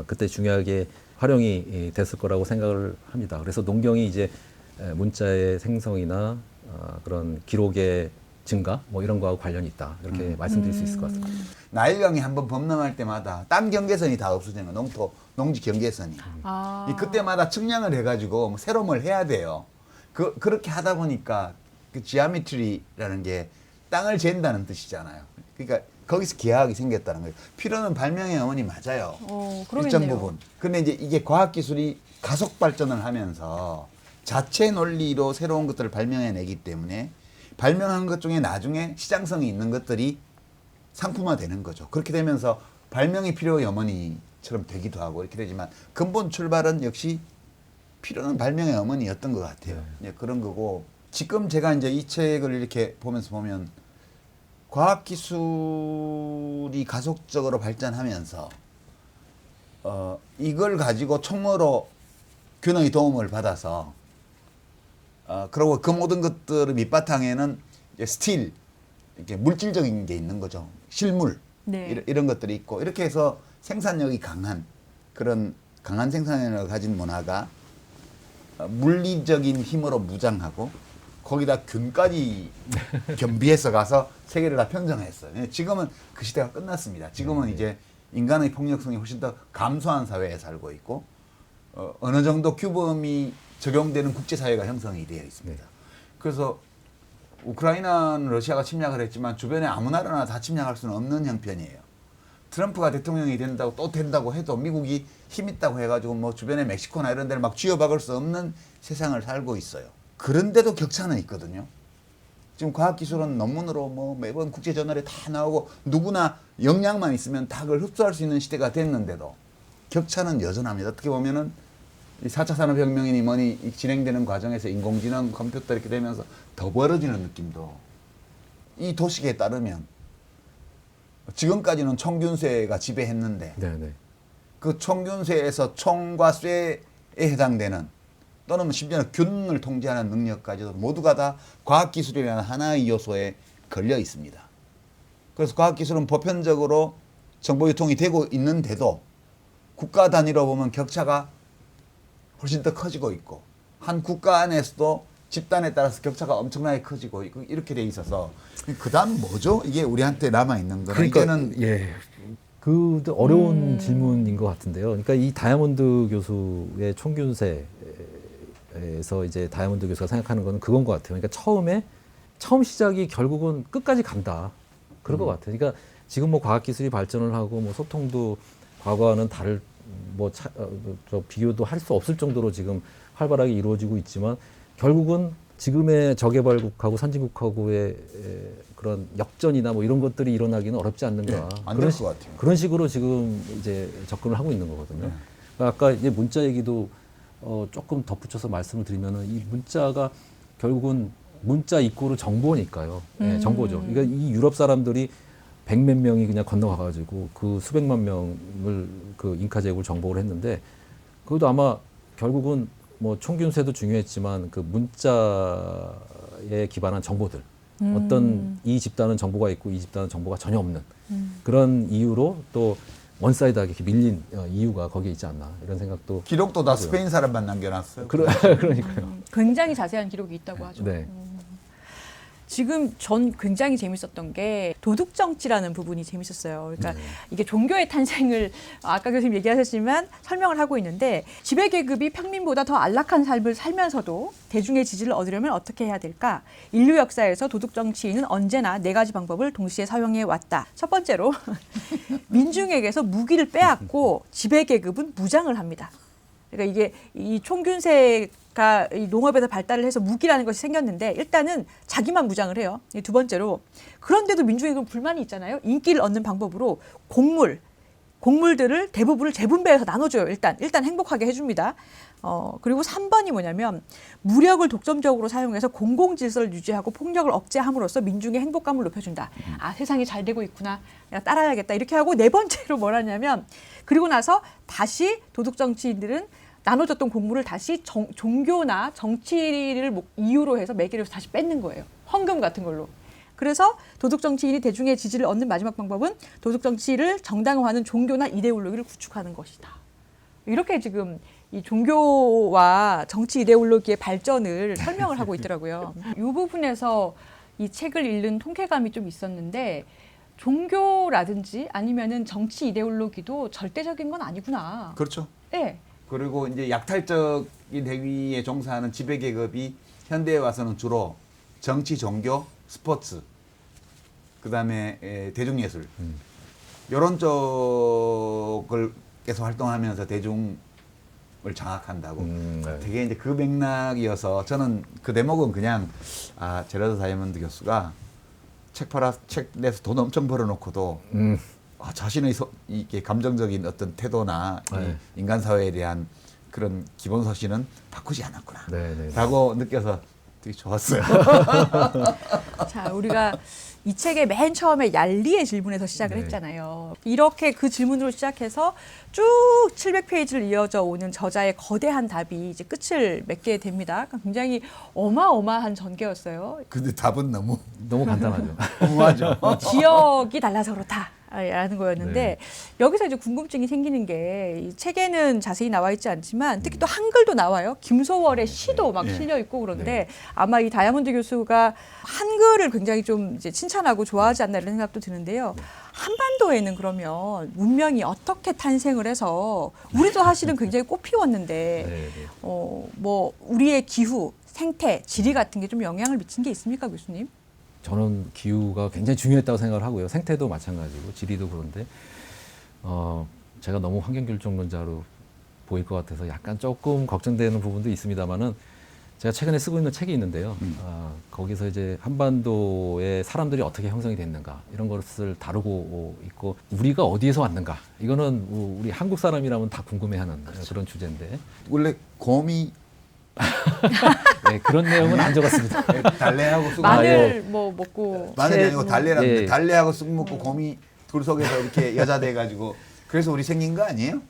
그때 중요하게 활용이 됐을 거라고 생각을 합니다. 그래서 농경이 이제 문자의 생성이나 그런 기록의 증가 뭐 이런 거하고 관련이 있다 이렇게 말씀드릴 수 있을 것 같습니다. 나일강이 한번 범람할 때마다 땅 경계선이 다 없어지는 거예요. 농지 경계선이. 그때마다 측량을 해가지고 뭐 새로 뭘 해야 돼요. 그렇게 하다 보니까 그 지오메트리라는 게 땅을 잰다는 뜻이잖아요. 그러니까 거기서 기하학이 생겼다는 거예요. 필요는 발명의 어머니 맞아요. 그러겠네요. 일정 부분. 근데 이제 이게 과학기술이 가속 발전을 하면서 자체 논리로 새로운 것들을 발명해내기 때문에 발명한 것 중에 나중에 시장성이 있는 것들이 상품화되는 거죠. 그렇게 되면서 발명이 필요의 어머니처럼 되기도 하고 이렇게 되지만 근본 출발은 역시 필요는 발명의 어머니였던 것 같아요. 네, 그런 거고 지금 제가 이제 이 책을 이렇게 보면서 보면 과학기술이 가속적으로 발전하면서 이걸 가지고 총어로 균형의 도움을 받아서 그리고 그 모든 것들의 밑바탕에는 이제 스틸 이렇게 물질적인 게 있는 거죠. 실물 네. 이런 것들이 있고 이렇게 해서 생산력이 강한 그런 강한 생산력을 가진 문화가 물리적인 힘으로 무장하고 거기다 균까지 겸비해서 가서 세계를 다 평정했어요. 지금은 그 시대가 끝났습니다. 지금은 이제 인간의 폭력성이 훨씬 더 감소한 사회에 살고 있고 어느 정도 규범이 적용되는 국제사회가 형성이 되어 있습니다. 그래서 우크라이나는 러시아가 침략을 했지만 주변에 아무 나라나 다 침략할 수는 없는 형편이에요. 트럼프가 대통령이 된다고 또 된다고 해도 미국이 힘 있다고 해가지고 뭐 주변에 멕시코나 이런 데를 막 쥐어박을 수 없는 세상을 살고 있어요. 그런데도 격차는 있거든요. 지금 과학기술은 논문으로 뭐 매번 국제저널에 다 나오고 누구나 역량만 있으면 다 그걸 흡수할 수 있는 시대가 됐는데도 격차는 여전합니다. 어떻게 보면은 이 4차 산업혁명이니 뭐니 진행되는 과정에서 인공지능, 컴퓨터 이렇게 되면서 더 벌어지는 느낌도 이 도식에 따르면 지금까지는 총균세가 지배했는데 네네. 그 총균세에서 총과 쇠에 해당되는 또는 심지어는 균을 통제하는 능력까지도 모두가 다 과학기술이라는 하나의 요소에 걸려 있습니다. 그래서 과학기술은 보편적으로 정보 유통이 되고 있는데도 국가 단위로 보면 격차가 훨씬 더 커지고 있고 한 국가 안에서도 집단에 따라서 격차가 엄청나게 커지고 있고 이렇게 돼 있어서 그다음 뭐죠? 이게 우리한테 남아 있는 거는 그러니까 이제는 예. 그 어려운 질문인 것 같은데요. 그러니까 이 다이아몬드 교수의 총균세에서 이제 다이아몬드 교수가 생각하는 거는 그건 것 같아요. 그러니까 처음 시작이 결국은 끝까지 간다. 그럴 것 같아요. 그러니까 지금 뭐 과학기술이 발전을 하고 뭐 소통도 과거와는 다를 저 비교도 할 수 없을 정도로 지금 활발하게 이루어지고 있지만 결국은 지금의 저개발국하고 선진국하고의 그런 역전이나 뭐 이런 것들이 일어나기는 어렵지 않는가. 안 될 것 같아요. 그런 식으로 지금 이제 접근을 하고 있는 거거든요. 그러니까 아까 이제 문자 얘기도 조금 덧붙여서 말씀을 드리면은 이 문자가 결국은 문자 이꼬르 정보니까요. 네, 정보죠. 그러니까 이 유럽 사람들이 100몇 명이 그냥 건너가가지고 그 수백만 명을 그 잉카 제국을 정복을 했는데 그것도 아마 결국은 뭐 총균세도 중요했지만 그 문자에 기반한 정보들 어떤 이 집단은 정보가 있고 이 집단은 정보가 전혀 없는 그런 이유로 또 원사이드하게 이렇게 밀린 이유가 거기에 있지 않나 이런 생각도 기록도 다 스페인 사람만 남겨놨어요. 그러니까요. 굉장히 자세한 기록이 있다고 하죠. 네. 지금 전 굉장히 재밌었던 게 도둑 정치라는 부분이 재밌었어요. 그러니까 이게 종교의 탄생을 아까 교수님 얘기하셨지만 설명을 하고 있는데 지배 계급이 평민보다 더 안락한 삶을 살면서도 대중의 지지를 얻으려면 어떻게 해야 될까? 인류 역사에서 도둑 정치인은 언제나 네 가지 방법을 동시에 사용해 왔다. 첫 번째로 민중에게서 무기를 빼앗고 지배 계급은 무장을 합니다. 그러니까 이게 이 총균세가 이 농업에서 발달을 해서 무기라는 것이 생겼는데 일단은 자기만 무장을 해요. 두 번째로 그런데도 민중에게 불만이 있잖아요. 인기를 얻는 방법으로 곡물들을 대부분을 재분배해서 나눠줘요. 일단 행복하게 해줍니다. 그리고 3번이 뭐냐면 무력을 독점적으로 사용해서 공공 질서를 유지하고 폭력을 억제함으로써 민중의 행복감을 높여준다. 아, 세상이 잘 되고 있구나. 내가 따라야겠다. 이렇게 하고 네 번째로 뭐라냐면 그리고 나서 다시 도둑 정치인들은 나눠졌던 곡물을 다시 종교나 정치를 이유로 해서 매개로 다시 뺏는 거예요. 헌금 같은 걸로. 그래서 도둑 정치인이 대중의 지지를 얻는 마지막 방법은 도둑 정치를 정당화하는 종교나 이데올로기를 구축하는 것이다. 이렇게 지금 이 종교와 정치 이데올로기의 발전을 설명을 하고 있더라고요. 이 부분에서 이 책을 읽는 통쾌감이 좀 있었는데 종교라든지 아니면은 정치 이데올로기도 절대적인 건 아니구나. 그렇죠. 네. 그리고 이제 약탈적인 행위에 종사하는 지배 계급이 현대에 와서는 주로 정치, 종교, 스포츠, 그다음에 대중예술 이런 쪽을 계속 활동하면서 대중을 장악한다고. 네. 되게 이제 그 맥락이어서 저는 그 대목은 그냥 제라드 다이아몬드 교수가 책 내서 돈 엄청 벌어놓고도 자신의 이게 감정적인 어떤 태도나 네. 이 인간 사회에 대한 그런 기본 소신은 바꾸지 않았구나. 네. 라고 느껴서 되게 좋았어요. 자, 우리가 이 책의 맨 처음에 얄리의 질문에서 시작을 네. 했잖아요. 이렇게 그 질문으로 시작해서 쭉 700페이지를 이어져 오는 저자의 거대한 답이 이제 끝을 맺게 됩니다. 그러니까 굉장히 어마어마한 전개였어요. 근데 답은 너무 간단하죠. 궁금하죠. 지역이 달라서 그렇다. 라는 거였는데 네. 여기서 이제 궁금증이 생기는 게 이 책에는 자세히 나와 있지 않지만 특히 또 한글도 나와요. 김소월의 시도 막 네. 실려 있고 그런데 아마 이 다이아몬드 교수가 한글을 굉장히 좀 이제 칭찬하고 좋아하지 않나 이런 생각도 드는데요. 한반도에는 그러면 문명이 어떻게 탄생을 해서 우리도 사실은 굉장히 꽃피웠는데 뭐 우리의 기후, 생태, 지리 같은 게 좀 영향을 미친 게 있습니까, 교수님? 저는 기후가 굉장히 중요했다고 생각을 하고요. 생태도 마찬가지고 지리도 그런데 제가 너무 환경결정론자로 보일 것 같아서 약간 조금 걱정되는 부분도 있습니다만은 제가 최근에 쓰고 있는 책이 있는데요. 거기서 이제 한반도의 사람들이 어떻게 형성이 됐는가 이런 것을 다루고 있고 우리가 어디에서 왔는가 이거는 우리 한국 사람이라면 다 궁금해하는 그런 주제인데 원래 곰이 네, 그런 내용은 안 적었습니다. 달래하고 쑥 마늘 뭐 먹고 마늘이 아니고 달래라는데 예. 달래하고 쑥 먹고 곰이 둘 속에서 이렇게 여자 돼가지고 그래서 우리 생긴 거 아니에요?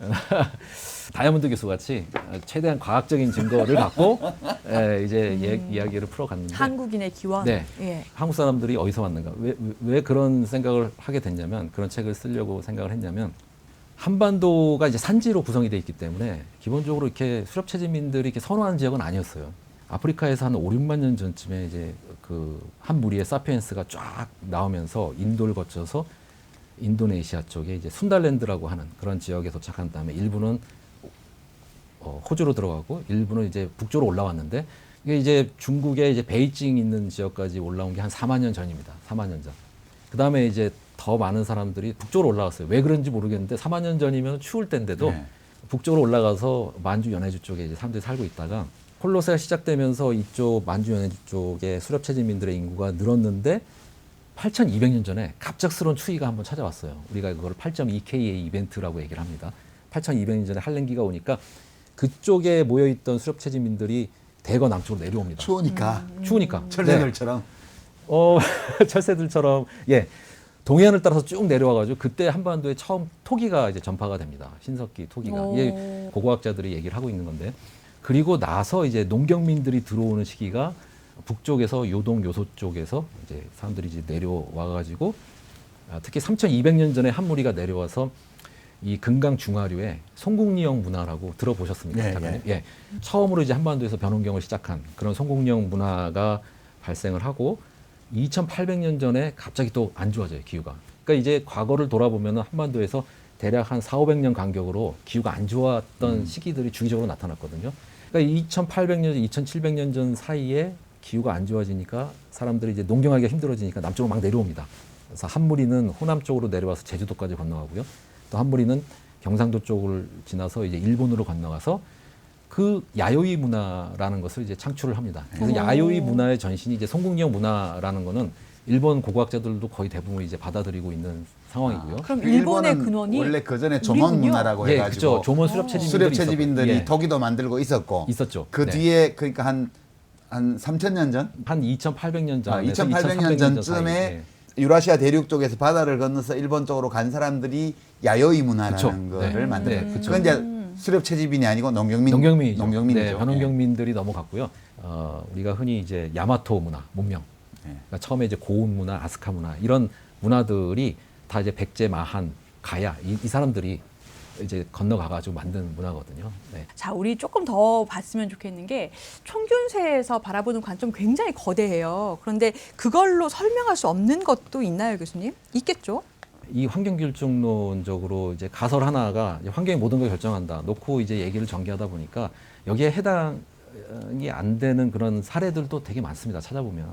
다이아몬드 교수 같이 최대한 과학적인 증거를 갖고 이제 이야기를 풀어갔는데 한국인의 기원. 네. 예. 한국 사람들이 어디서 왔는가 왜 그런 생각을 하게 됐냐면 그런 책을 쓰려고 생각을 했냐면 한반도가 이제 산지로 구성이 돼 있기 때문에 기본적으로 이렇게 수렵 체지민들이 이렇게 선호하는 지역은 아니었어요. 아프리카에서 한 5, 6만 년 전쯤에 이제 그 한 무리의 사피엔스가 쫙 나오면서 인도를 거쳐서 인도네시아 쪽에 이제 순달랜드라고 하는 그런 지역에 도착한 다음에 일부는 호주로 들어가고 일부는 이제 북쪽으로 올라왔는데 이게 이제 중국의 이제 베이징 있는 지역까지 올라온 게 한 4만 년 전입니다. 4만 년 전. 그 다음에 이제 더 많은 사람들이 북쪽으로 올라갔어요. 왜 그런지 모르겠는데 4만 년 전이면 추울 때인데도 네. 북쪽으로 올라가서 만주 연해주 쪽에 이제 사람들이 살고 있다가 홀로세가 시작되면서 이쪽 만주 연해주 쪽에 수렵체질민들의 인구가 늘었는데 8,200년 전에 갑작스러운 추위가 한번 찾아왔어요. 우리가 그걸 8.2Ka 이벤트라고 얘기를 합니다. 8,200년 전에 한랭기가 오니까 그쪽에 모여있던 수렵체질민들이 대거 남쪽으로 내려옵니다. 추우니까 추우니까. 철새들처럼. 철새들처럼 예. 동해안을 따라서 쭉 내려와가지고 그때 한반도에 처음 토기가 이제 전파가 됩니다. 신석기 토기가. 오. 이게 고고학자들이 얘기를 하고 있는 건데 그리고 나서 이제 농경민들이 들어오는 시기가 북쪽에서 요동 요소 쪽에서 이제 사람들이 이제 내려와가지고 특히 3,200년 전에 한 무리가 내려와서 이 금강 중하류의 송국리형 문화라고 들어보셨습니까? 네, 작가님? 예. 처음으로 이제 한반도에서 변온경을 시작한 그런 송국리형 문화가 발생을 하고 2,800년 전에 갑자기 또 안 좋아져요, 기후가. 그러니까 이제 과거를 돌아보면 한반도에서 대략 한 4,500년 간격으로 기후가 안 좋았던 시기들이 주기적으로 나타났거든요. 그러니까 2,800년, 2,700년 전 사이에 기후가 안 좋아지니까 사람들이 이제 농경하기가 힘들어지니까 남쪽으로 막 내려옵니다. 그래서 한 무리는 호남 쪽으로 내려와서 제주도까지 건너가고요. 또 한 무리는 경상도 쪽을 지나서 이제 일본으로 건너가서 그 야요이 문화라는 것을 이제 창출을 합니다. 그래서 오. 야요이 문화의 전신이 이제 송국리형 문화라는 거는 일본 고고학자들도 거의 대부분 이제 받아들이고 있는 상황이고요. 그럼 일본의 일본은 근원이 원래 그 전에 조몬 우리군요. 문화라고 예, 해가지고 그렇죠. 조몬 수렵체집인들이 수렵체집인들이 있었고, 예, 토기도 만들고 있었고 있었죠. 그 네. 뒤에 그러니까 한 3,000년 전? 한 2,800년 전, 2,800년 전쯤에 유라시아 대륙 쪽에서 바다를 건너서 일본 쪽으로 간 사람들이 야요이 문화라는 그쵸. 거를 네. 만들었어요. 네, 그쵸. 그건 이제 수렵체집인이 아니고 농경민이죠. 농경민이죠. 네, 변농경민들이 넘어갔고요. 우리가 흔히 이제 야마토 문화, 문명, 네. 그러니까 처음에 이제 고운 문화, 아스카 문화 이런 문화들이 다 이제 백제, 마한, 가야 이 사람들이 이제 건너가가지고 만든 문화거든요. 네. 자, 우리 조금 더 봤으면 좋겠는 게 총균세에서 바라보는 관점 굉장히 거대해요. 그런데 그걸로 설명할 수 없는 것도 있나요, 교수님? 있겠죠? 이 환경길중론적으로 이제 가설 하나가 이제 환경이 모든 걸 결정한다 놓고 이제 얘기를 전개하다 보니까 여기에 해당이 안 되는 그런 사례들도 되게 많습니다. 찾아보면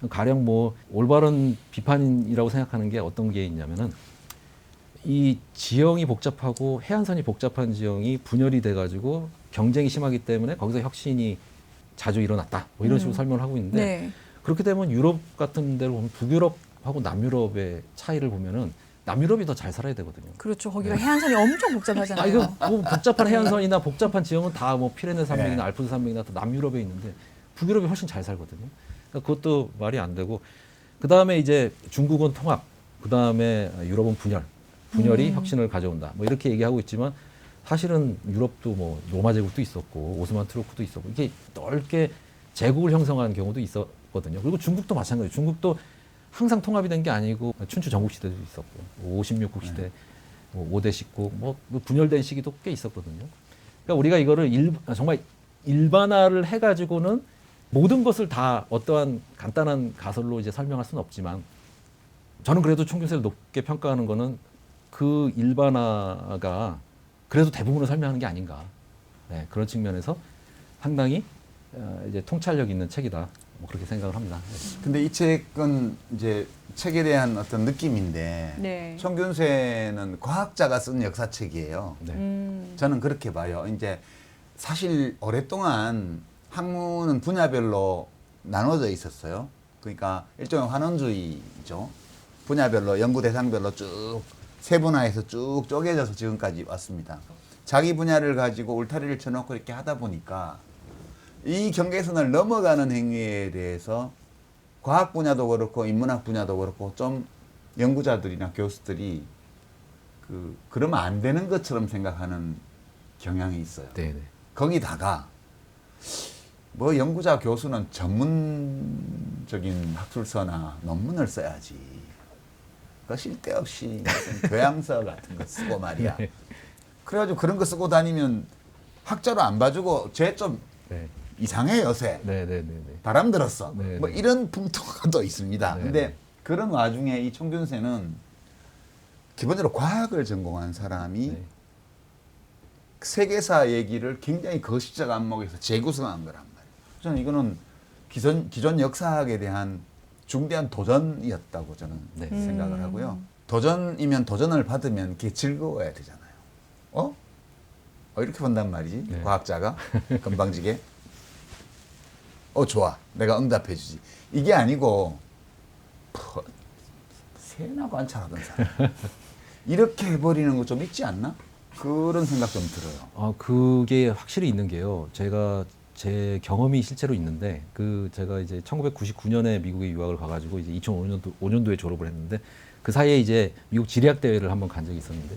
가령 뭐 올바른 비판이라고 생각하는 게 어떤 게 있냐면은 이 지형이 복잡하고 해안선이 복잡한 지형이 분열이 돼가지고 경쟁이 심하기 때문에 거기서 혁신이 자주 일어났다. 뭐 이런 식으로 설명을 하고 있는데 네. 그렇게 되면 유럽 같은 데로 보면 북유럽하고 남유럽의 차이를 보면은 남유럽이 더 잘 살아야 되거든요. 그렇죠. 거기가 해안선이 엄청 복잡하잖아요. 이거 뭐 복잡한 해안선이나 복잡한 지형은 다 뭐 피레네 산맥이나 네. 알프스 산맥이나 다 남유럽에 있는데 북유럽이 훨씬 잘 살거든요. 그러니까 그것도 말이 안 되고 그 다음에 이제 중국은 통합, 그 다음에 유럽은 분열이 혁신을 가져온다. 뭐 이렇게 얘기하고 있지만 사실은 유럽도 뭐 로마 제국도 있었고 오스만 투르크도 있었고 이게 넓게 제국을 형성한 경우도 있었거든요. 그리고 중국도 마찬가지예요. 중국도 항상 통합이 된 게 아니고 춘추 전국 시대도 있었고 56국 시대, 뭐 5대 19, 뭐 분열된 시기도 꽤 있었거든요. 그러니까 우리가 이거를 정말 일반화를 해가지고는 모든 것을 다 어떠한 간단한 가설로 이제 설명할 수는 없지만 저는 그래도 총균세를 높게 평가하는 거는 그 일반화가 그래도 대부분을 설명하는 게 아닌가. 네, 그런 측면에서 상당히 이제 통찰력 있는 책이다. 뭐 그렇게 생각을 합니다. 네. 근데 이 책은 이제 책에 대한 어떤 느낌인데 네. 총균세는 과학자가 쓴 역사책이에요. 네. 저는 그렇게 봐요. 이제 사실 오랫동안 학문은 분야별로 나눠져 있었어요. 그러니까 일종의 환원주의죠. 분야별로 연구 대상별로 쭉 세분화해서 쭉 쪼개져서 지금까지 왔습니다. 자기 분야를 가지고 울타리를 쳐놓고 이렇게 하다 보니까 이 경계선을 넘어가는 행위에 대해서 과학 분야도 그렇고 인문학 분야도 그렇고 좀 연구자들이나 교수들이 그러면 안 되는 것처럼 생각하는 경향이 있어요. 네, 네. 거기다가 뭐 연구자 교수는 전문적인 학술서나 논문을 써야지. 그 쓸데없이 무슨 교양서 같은 거 쓰고 말이야. 그래가지고 그런 거 쓰고 다니면 학자로 안 봐주고 쟤 좀 네. 이상해 요새. 네, 네, 네, 네. 바람 들었어. 네, 뭐 네. 이런 풍토가 또 있습니다. 네, 근데 네. 그런 와중에 이 총균세는 기본적으로 과학을 전공한 사람이 네. 세계사 얘기를 굉장히 거시적 안목에서 재구성한 거란 말이에요. 저는 이거는 기존 역사학에 대한 중대한 도전이었다고 저는 네. 생각을 하고요. 도전이면 도전을 받으면 그게 즐거워야 되잖아요. 이렇게 본단 말이지. 네. 과학자가 건방지게. 좋아. 내가 응답해 주지. 이게 아니고 새나 관찰하던 사람. 이렇게 해버리는 거 좀 있지 않나? 그런 생각 좀 들어요. 그게 확실히 있는 게요. 제가 제 경험이 실제로 있는데 제가 이제 1999년에 미국에 유학을 가가지고 이제 2005년도에 졸업을 했는데 그 사이에 이제 미국 지리학 대회를 한번 간 적이 있었는데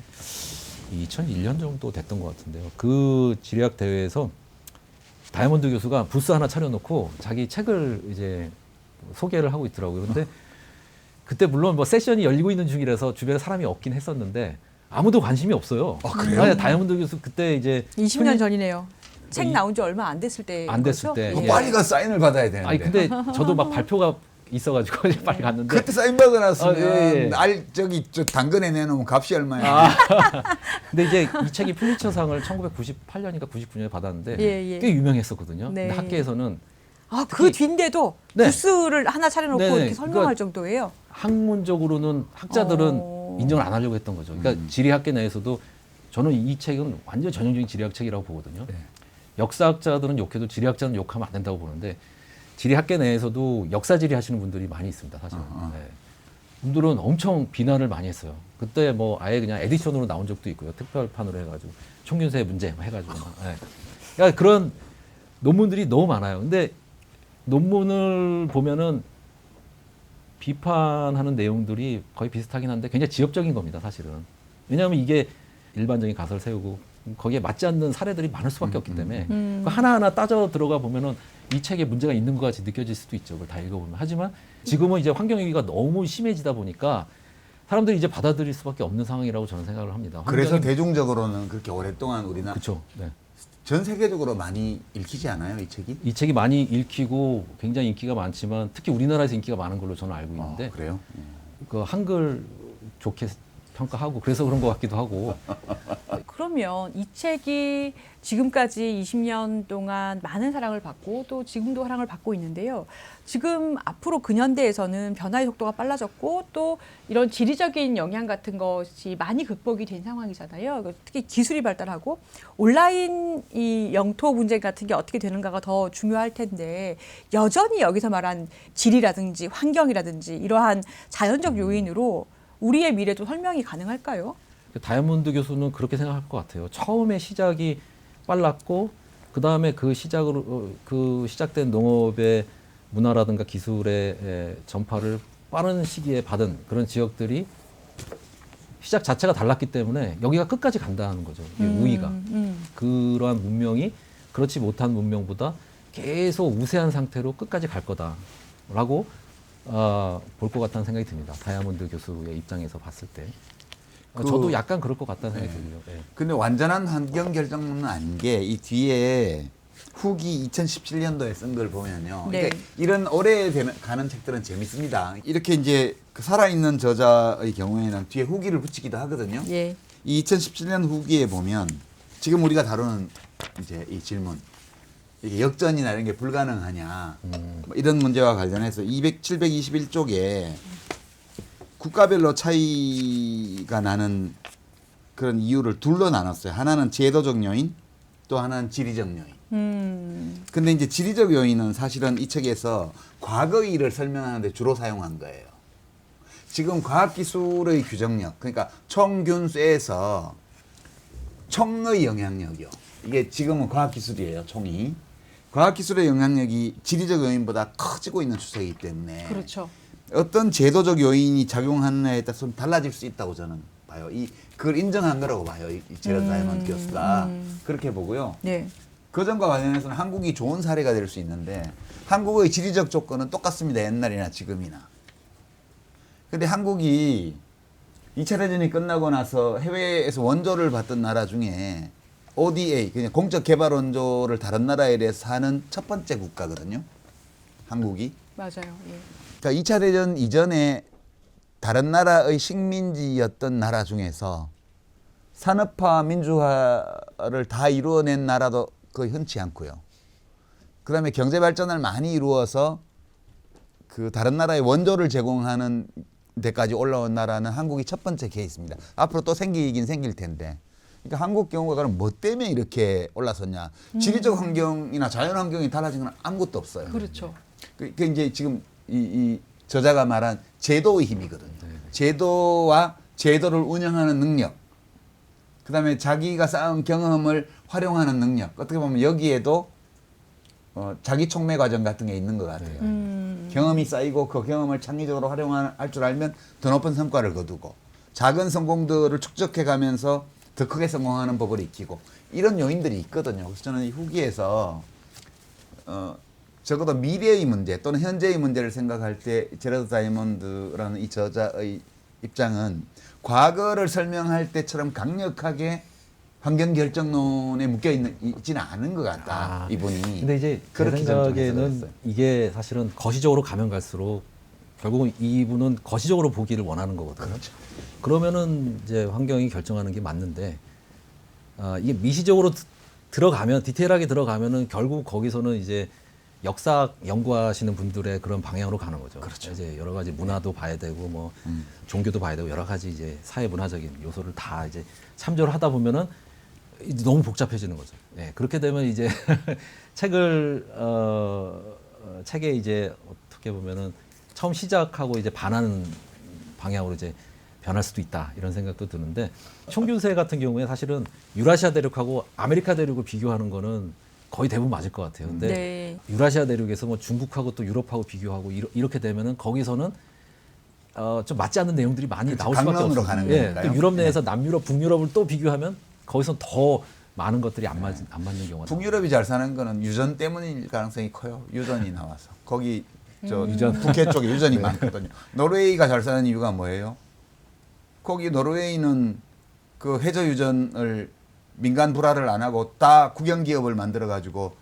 2001년 정도 됐던 것 같은데요. 그 지리학 대회에서 다이아몬드 교수가 부스 하나 차려놓고 자기 책을 이제 소개를 하고 있더라고요. 근데 그때 물론 뭐 세션이 열리고 있는 중이라서 주변에 사람이 없긴 했었는데 아무도 관심이 없어요. 그래요? 다이아몬드 교수 그때 이제 20년 전이네요. 책 나온 지 얼마 안 됐을 때. 안 됐을 때. 예. 빨리 가 사인을 받아야 되는데. 아니 근데 저도 막 발표가 있어가지고 빨리 갔는데 그때 사인 받아놨으면 예. 저 당근에 내놓으면 값이 얼마야? 근데 이제 이 책이 플리처상을 1998년인가 99년에 받았는데 예. 꽤 유명했었거든요. 네. 근데 학계에서는 그 뒤인데도 네. 부스를 하나 차려놓고 네네. 이렇게 설명할 그러니까 정도예요. 학문적으로는 학자들은 인정을 안 하려고 했던 거죠. 그러니까 지리학계 내에서도 저는 이 책은 완전 전형적인 지리학 책이라고 보거든요. 네. 역사학자들은 욕해도 지리학자는 욕하면 안 된다고 보는데 지리학계 내에서도 역사지리 하시는 분들이 많이 있습니다. 사실은. 네. 분들은 엄청 비난을 많이 했어요. 그때 뭐 아예 그냥 에디션으로 나온 적도 있고요. 특별판으로 해가지고 총균세 문제 해가지고. 네. 그러니까 그런 논문들이 너무 많아요. 근데 논문을 보면은 비판하는 내용들이 거의 비슷하긴 한데 굉장히 지엽적인 겁니다, 사실은. 왜냐하면 이게 일반적인 가설을 세우고 거기에 맞지 않는 사례들이 많을 수밖에 없기 때문에 그 하나하나 따져 들어가 보면은 이 책에 문제가 있는 것 같이 느껴질 수도 있죠. 그걸 다 읽어보면. 하지만 지금은 이제 환경위기가 너무 심해지다 보니까 사람들이 이제 받아들일 수밖에 없는 상황이라고 저는 생각을 합니다. 그래서 대중적으로는 그렇게 오랫동안 우리나라 그렇죠. 네. 전 세계적으로 많이 읽히지 않아요, 이 책이? 이 책이 많이 읽히고 굉장히 인기가 많지만 특히 우리나라에서 인기가 많은 걸로 저는 알고 있는데 그래요? 그 한글 좋게 평가하고 그래서 그런 것 같기도 하고. 그러면 이 책이 지금까지 20년 동안 많은 사랑을 받고 또 지금도 사랑을 받고 있는데요. 지금 앞으로 근현대에서는 변화의 속도가 빨라졌고 또 이런 지리적인 영향 같은 것이 많이 극복이 된 상황이잖아요. 특히 기술이 발달하고 온라인 이 영토 분쟁 같은 게 어떻게 되는가가 더 중요할 텐데 여전히 여기서 말한 지리라든지 환경이라든지 이러한 자연적 요인으로 우리의 미래도 설명이 가능할까요? 다이아몬드 교수는 그렇게 생각할 것 같아요. 처음에 시작이 빨랐고 그 다음에 그 시작된 농업의 문화라든가 기술의 전파를 빠른 시기에 받은 그런 지역들이 시작 자체가 달랐기 때문에 여기가 끝까지 간다는 거죠. 이게 우위가. 그러한 문명이 그렇지 못한 문명보다 계속 우세한 상태로 끝까지 갈 거다라고 볼 것 같다는 생각이 듭니다. 다이아몬드 교수의 입장에서 봤을 때. 저도 약간 그럴 것 같다는 생각이 들고요. 네. 근데 완전한 환경 결정은 아닌 게 이 뒤에 후기 2017년도에 쓴 걸 보면요. 네. 그러니까 이런 오래 가는 책들은 재밌습니다. 이렇게 이제 그 살아있는 저자의 경우에는 뒤에 후기를 붙이기도 하거든요. 예. 이 2017년 후기에 보면 지금 우리가 다루는 이제 이 질문. 이게 역전이나 이런 게 불가능하냐. 뭐 이런 문제와 관련해서 721쪽에 국가별로 차이가 나는 그런 이유를 둘로 나눴어요. 하나는 제도적 요인, 또 하나는 지리적 요인. 근데 이제 지리적 요인은 사실은 이 책에서 과거의 일을 설명하는데 주로 사용한 거예요. 지금 과학기술의 규정력, 그러니까 총균수에서 총의 영향력이요. 이게 지금은 과학기술이에요, 총이. 과학기술의 영향력이 지리적 요인보다 커지고 있는 추세이기 때문에 그렇죠. 어떤 제도적 요인이 작용하느냐에 따라서 좀 달라질 수 있다고 저는 봐요. 그걸 인정한 거라고 봐요. 이 제러드 다이아몬드 교수가. 그렇게 보고요. 네. 그 점과 관련해서는 한국이 좋은 사례가 될 수 있는데 한국의 지리적 조건은 똑같습니다. 옛날이나 지금이나. 근데 한국이 2차 대전이 끝나고 나서 해외에서 원조를 받던 나라 중에 ODA, 그냥 공적 개발 원조를 다른 나라에 대해서 하는 첫 번째 국가거든요. 한국이. 맞아요. 예. 그러니까 2차 대전 이전에 다른 나라의 식민지였던 나라 중에서 산업화, 민주화를 다 이루어낸 나라도 거의 흔치 않고요. 그 다음에 경제 발전을 많이 이루어서 그 다른 나라의 원조를 제공하는 데까지 올라온 나라는 한국이 첫 번째 케이스입니다. 앞으로 또 생기긴 생길 텐데. 그러니까 한국 경우가 그럼 뭐 때문에 이렇게 올라섰냐? 지리적 환경이나 자연 환경이 달라진 건 아무것도 없어요. 그렇죠. 그 이제 지금 이 저자가 말한 제도의 힘이거든요. 제도와 제도를 운영하는 능력. 그다음에 자기가 쌓은 경험을 활용하는 능력. 어떻게 보면 여기에도 자기 촉매 과정 같은 게 있는 것 같아요. 경험이 쌓이고 그 경험을 창의적으로 활용할 줄 알면 더 높은 성과를 거두고 작은 성공들을 축적해 가면서 더 크게 성공하는 법을 익히고 이런 요인들이 있거든요. 그래서 저는 이 후기에서 적어도 미래의 문제 또는 현재의 문제를 생각할 때 제러드 다이몬드라는 이 저자의 입장은 과거를 설명할 때처럼 강력하게 환경 결정론에 묶여 있지는 않은 것 같다. 이분이. 근데 이제 제 그렇게 저는 좀 생각에는 해석했어요. 이게 사실은 거시적으로 가면 갈수록 결국은 이분은 거시적으로 보기를 원하는 거거든요. 그렇죠. 그러면은 이제 환경이 결정하는 게 맞는데 이게 미시적으로 들어가면 디테일하게 들어가면은 결국 거기서는 이제 역사 연구하시는 분들의 그런 방향으로 가는 거죠. 그렇죠. 이제 여러 가지 문화도 봐야 되고 뭐 종교도 봐야 되고 여러 가지 이제 사회 문화적인 요소를 다 이제 참조를 하다 보면은 이제 너무 복잡해지는 거죠. 예, 그렇게 되면 이제 책에 이제 어떻게 보면은 처음 시작하고 이제 반하는 방향으로 이제 변할 수도 있다 이런 생각도 드는데 총균세 같은 경우에 사실은 유라시아 대륙하고 아메리카 대륙을 비교하는 거는 거의 대부분 맞을 것 같아요. 근데 네. 유라시아 대륙에서 뭐 중국하고 또 유럽하고 비교하고 이렇게 되면은 거기서는 좀 맞지 않는 내용들이 많이 그렇죠. 나올 수밖에 강론으로 없어요. 가는 예, 거니까요. 또 유럽 내에서 남유럽, 북유럽을 또 비교하면 거기서 더 많은 것들이 안 맞는 경우가 북유럽이 잘 사는 거는 유전 때문일 가능성이 커요. 유전이 나와서. 거기 유전. 북해 쪽에 유전이 많거든요. 노르웨이가 잘 사는 이유가 뭐예요? 거기 노르웨이는 그 해저 유전을 민간 불화를 안 하고 다 국영 기업을 만들어 가지고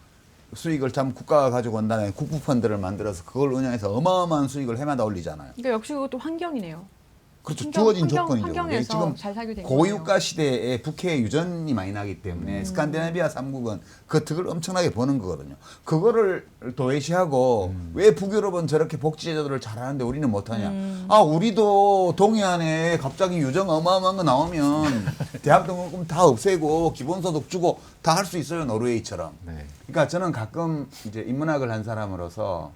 수익을 참 국가가 가지고 온 다음에 국부 펀드를 만들어서 그걸 운영해서 어마어마한 수익을 해마다 올리잖아요. 그러니까 역시 그것도 환경이네요. 그렇죠. 주어진 조건이죠. 환경에서 지금 잘 살게 된 고유가 거예요. 시대에 북해에 유전이 많이 나기 때문에 스칸디나비아 3국은 그 득을 엄청나게 버는 거거든요. 그거를 도외시하고 왜 북유럽은 저렇게 복지제도를 잘하는데 우리는 못하냐. 아, 우리도 동해안에 갑자기 유전 어마어마한 거 나오면 대학 등록금 다 없애고 기본소득 주고 다 할 수 있어요. 노르웨이처럼. 네. 그러니까 저는 가끔 이제 인문학을 한 사람으로서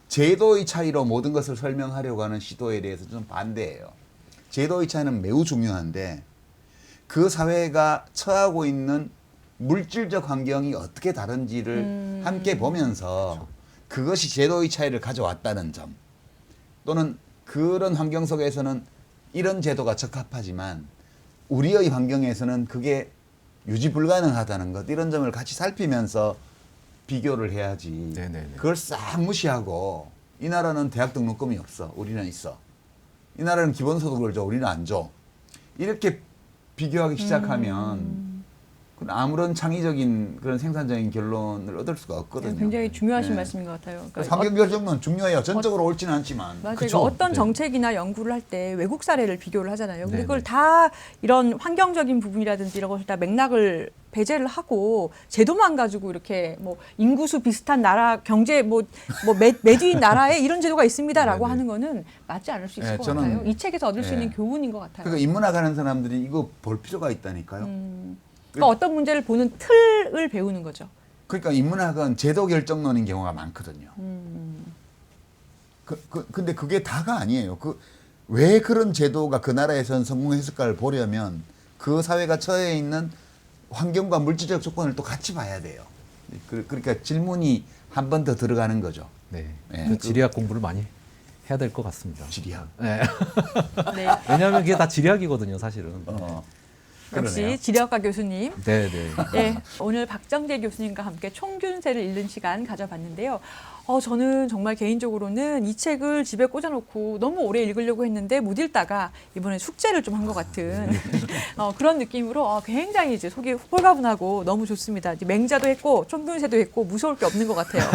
제도의 차이로 모든 것을 설명하려고 하는 시도에 대해서 좀 반대예요. 제도의 차이는 매우 중요한데 그 사회가 처하고 있는 물질적 환경이 어떻게 다른지를 함께 보면서 그것이 제도의 차이를 가져왔다는 점 또는 그런 환경 속에서는 이런 제도가 적합하지만 우리의 환경에서는 그게 유지 불가능하다는 것 이런 점을 같이 살피면서 비교를 해야지. 네네네. 그걸 싹 무시하고 이 나라는 대학 등록금이 없어. 우리는 있어. 이 나라는 기본소득을 줘. 우리는 안 줘. 이렇게 비교하기 시작하면 그건 아무런 창의적인 그런 생산적인 결론을 얻을 수가 없거든요. 굉장히 중요하신 네. 말씀인 것 같아요. 그래서 환경결정론 중요해요. 전적으로 옳지는 않지만. 맞아요. 그쵸. 그러니까 어떤 네. 정책이나 연구를 할 때 외국 사례를 비교를 하잖아요. 근데 네, 그걸 네. 다 이런 환경적인 부분이라든지 이런 것을 다 맥락을 배제를 하고 제도만 가지고 이렇게 뭐 인구수 비슷한 나라 경제 매주인 나라에 이런 제도가 있습니다라고 네, 네. 하는 거는 맞지 않을 수 있을 네, 것 저는- 같아요. 이 책에서 얻을 수 네. 있는 교훈인 것 같아요. 그러니까 인문학하는 사람들이 이거 볼 필요가 있다니까요. 그러니까 어떤 문제를 보는 틀을 배우는 거죠. 그러니까 인문학은 제도 결정론인 경우가 많거든요. 근데 그게 다가 아니에요. 왜 그런 제도가 그 나라에선 성공했을까를 보려면 그 사회가 처해 있는 환경과 물질적 조건을 또 같이 봐야 돼요. 그러니까 질문이 한 번 더 들어가는 거죠. 네. 네. 그 지리학 공부를 많이 해야 될 것 같습니다. 지리학. 네. 네. 왜냐하면 그게 다 지리학이거든요, 사실은. 역시 그러네요. 지리학과 교수님. 네, 네. 네, 오늘 박정재 교수님과 함께 총균세를 읽는 시간 가져봤는데요. 저는 정말 개인적으로는 이 책을 집에 꽂아놓고 너무 오래 읽으려고 했는데 못 읽다가 이번에 숙제를 좀 한 것 같은 그런 느낌으로 굉장히 이제 속이 홀가분하고 너무 좋습니다. 이제 맹자도 했고 총균세도 했고 무서울 게 없는 것 같아요.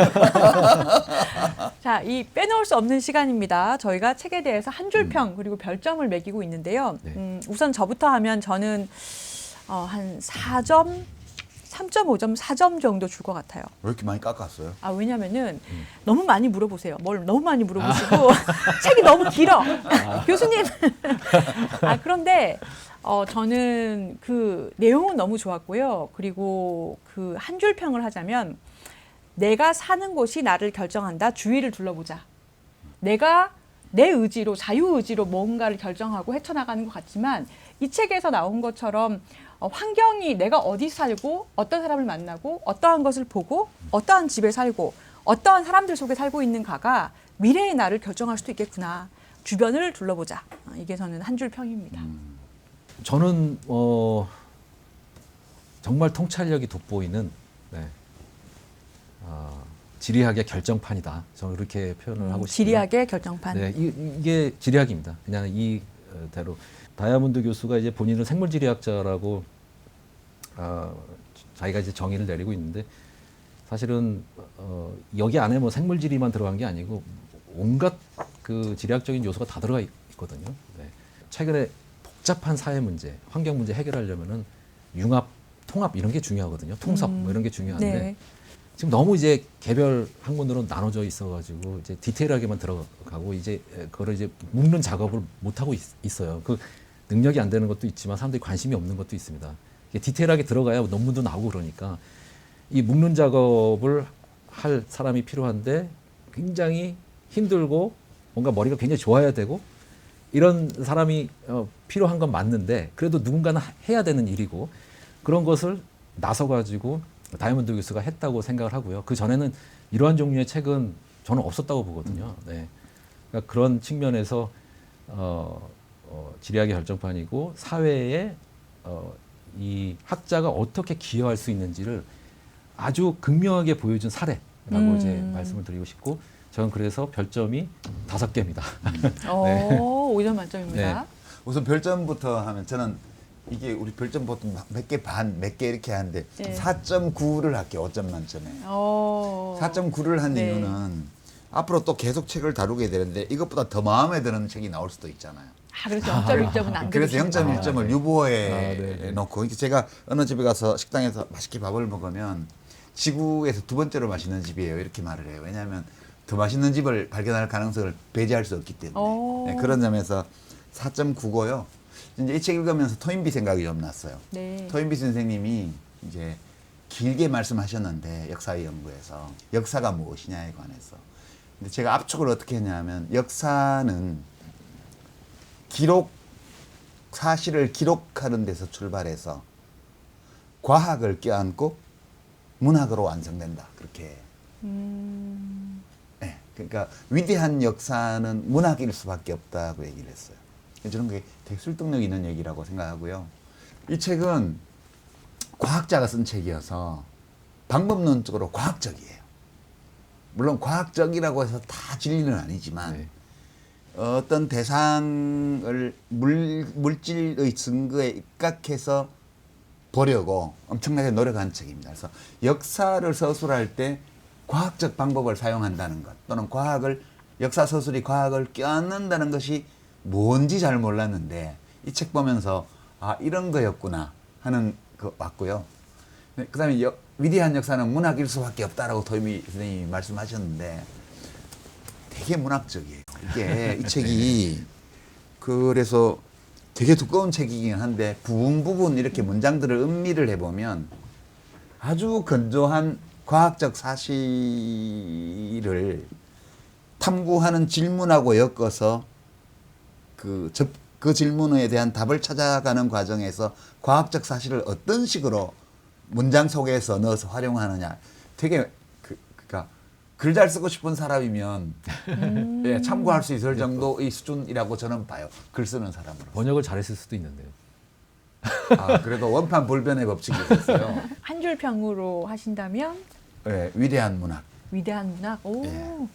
자, 이 빼놓을 수 없는 시간입니다. 저희가 책에 대해서 한 줄 평 그리고 별점을 매기고 있는데요. 네. 우선 저부터 하면 저는 한 4점 3.5점, 4점 정도 줄 것 같아요. 왜 이렇게 많이 깎았어요? 아, 왜냐면은 너무 많이 물어보세요. 뭘 너무 많이 물어보시고 책이 너무 길어. 교수님. 그런데 저는 그 내용은 너무 좋았고요. 그리고 그 한 줄 평을 하자면 내가 사는 곳이 나를 결정한다. 주위를 둘러보자. 내가 내 의지로, 자유의지로 뭔가를 결정하고 헤쳐나가는 것 같지만 이 책에서 나온 것처럼 환경이 내가 어디 살고 어떤 사람을 만나고 어떠한 것을 보고 어떠한 집에 살고 어떠한 사람들 속에 살고 있는가가 미래의 나를 결정할 수도 있겠구나. 주변을 둘러보자. 이게 저는 한 줄 평입니다. 저는 정말 통찰력이 돋보이는 네. 지리학의 결정판이다. 저는 그렇게 표현을 하고 싶어요. 지리학의 결정판. 네, 이게 지리학입니다. 그냥 이대로 다이아몬드 교수가 이제 본인을 생물지리학자라고 자기가 이제 정의를 내리고 있는데 사실은 여기 안에 뭐 생물지리만 들어간 게 아니고 온갖 그 지리학적인 요소가 다 들어가 있거든요. 네. 최근에 복잡한 사회 문제, 환경 문제 해결하려면은 융합, 통합 이런 게 중요하거든요. 통섭 뭐 이런 게 중요한데. 네. 지금 너무 이제 개별 학문으로 나눠져 있어가지고 이제 디테일하게만 들어가고 이제 그걸 이제 묶는 작업을 못 하고 있어요. 그 능력이 안 되는 것도 있지만 사람들이 관심이 없는 것도 있습니다. 이게 디테일하게 들어가야 논문도 나오고 그러니까 이 묶는 작업을 할 사람이 필요한데 굉장히 힘들고 뭔가 머리가 굉장히 좋아야 되고 이런 사람이 필요한 건 맞는데 그래도 누군가는 해야 되는 일이고 그런 것을 나서가지고 다이아몬드 교수가 했다고 생각을 하고요. 그 전에는 이러한 종류의 책은 저는 없었다고 보거든요. 네. 그러니까 그런 측면에서 지리학의 결정판이고 사회에 이 학자가 어떻게 기여할 수 있는지를 아주 극명하게 보여준 사례라고 이제 말씀을 드리고 싶고 저는 그래서 별점이 5개입니다. 네. 5점 만점입니다. 네. 우선 별점부터 하면 저는 이게 우리 별점 보통 몇 개 반, 몇 개 이렇게 하는데 네. 4.9를 할게요. 5점 만점에. 4.9를 한 네. 이유는 앞으로 또 계속 책을 다루게 되는데 이것보다 더 마음에 드는 책이 나올 수도 있잖아요. 그래서 0.1점은 안 그래서 그리시는구나. 0.1점을 네. 유보해 네. 놓고 제가 어느 집에 가서 식당에서 맛있게 밥을 먹으면 지구에서 2번째로 맛있는 집이에요. 이렇게 말을 해요. 왜냐하면 더 맛있는 집을 발견할 가능성을 배제할 수 없기 때문에. 네, 그런 점에서 4.9고요. 이제 이 책 읽으면서 토인비 생각이 좀 났어요. 네. 토인비 선생님이 이제 길게 말씀하셨는데 역사의 연구에서 역사가 무엇이냐에 관해서. 근데 제가 압축을 어떻게 했냐면 역사는 사실을 기록하는 데서 출발해서 과학을 껴안고 문학으로 완성된다. 그렇게. 네, 그러니까 위대한 역사는 문학일 수밖에 없다고 얘기를 했어요. 저는 그게 되게 설득력 있는 얘기라고 생각하고요. 이 책은 과학자가 쓴 책이어서 방법론적으로 과학적이에요. 물론 과학적이라고 해서 다 진리는 아니지만 네. 어떤 대상을 물질의 증거에 입각해서 보려고 엄청나게 노력한 책입니다. 그래서 역사를 서술할 때 과학적 방법을 사용한다는 것 또는 역사 서술이 과학을 껴안는다는 것이 뭔지 잘 몰랐는데 이 책 보면서 이런 거였구나 하는 거 맞고요. 그다음에 위대한 역사는 문학일 수밖에 없다라고 토인비 선생님이 말씀하셨는데 되게 문학적이에요. 이 책이 그래서 되게 두꺼운 책이긴 한데 부분 이렇게 문장들을 음미를 해보면 아주 건조한 과학적 사실을 탐구하는 질문하고 엮어서 그 질문에 대한 답을 찾아가는 과정에서 과학적 사실을 어떤 식으로 문장 속에서 넣어서 활용하느냐. 되게 그러니까 글 잘 쓰고 싶은 사람이면 예, 참고할 수 있을 정도의 수준이라고 저는 봐요. 글 쓰는 사람으로. 번역을 잘했을 수도 있는데요. 그래도 원판 불변의 법칙이 있어요. 한 줄 평으로 하신다면 예, 위대한 문학. 위대한 문학. 오. 예.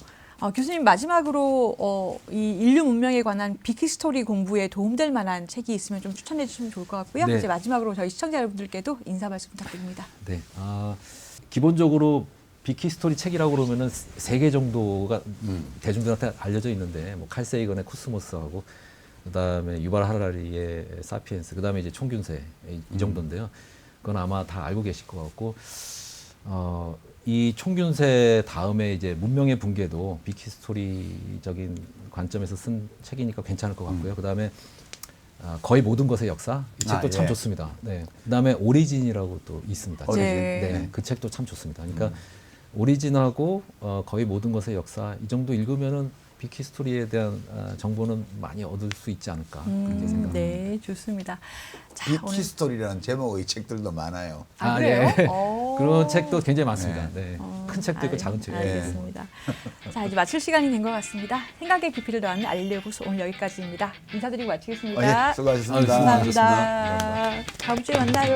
교수님 마지막으로 이 인류 문명에 관한 빅히스토리 공부에 도움될 만한 책이 있으면 좀 추천해 주시면 좋을 것 같고요. 네. 이제 마지막으로 저희 시청자 여러분들께도 인사 말씀 부탁드립니다. 네. 기본적으로 빅히스토리 책이라고 그러면은 3개 정도가 대중들한테 알려져 있는데 뭐 칼 세이건의 코스모스하고 그다음에 유발 하라리의 사피엔스 그다음에 이제 총균세 이 정도인데요. 그건 아마 다 알고 계실 것 같고 이 총균세 다음에 이제 문명의 붕괴도 빅히스토리적인 관점에서 쓴 책이니까 괜찮을 것 같고요. 그다음에 거의 모든 것의 역사 이 책도 참 예. 좋습니다. 네. 그다음에 오리진이라고 또 있습니다. 오리진. 네. 그 책도 참 좋습니다. 그러니까 오리진하고 거의 모든 것의 역사 이 정도 읽으면은 빅히스토리에 대한 정보는 많이 얻을 수 있지 않을까 그렇게 생각합니다. 네, 좋습니다. 자, 오늘 빅히스토리라는 제목의 책들도 많아요. 그래요? 네. 오. 그런 책도 굉장히 많습니다. 네. 큰 책도 있고 작은 책도 있고. 알겠습니다. 자, 이제 마칠 시간이 된 것 같습니다. 생각의 깊이를 더하는 알리레보스 오늘 여기까지입니다. 인사드리고 마치겠습니다. 수고하셨습니다. 수고하셨습니다. 감사합니다. 다음 주에 만나요.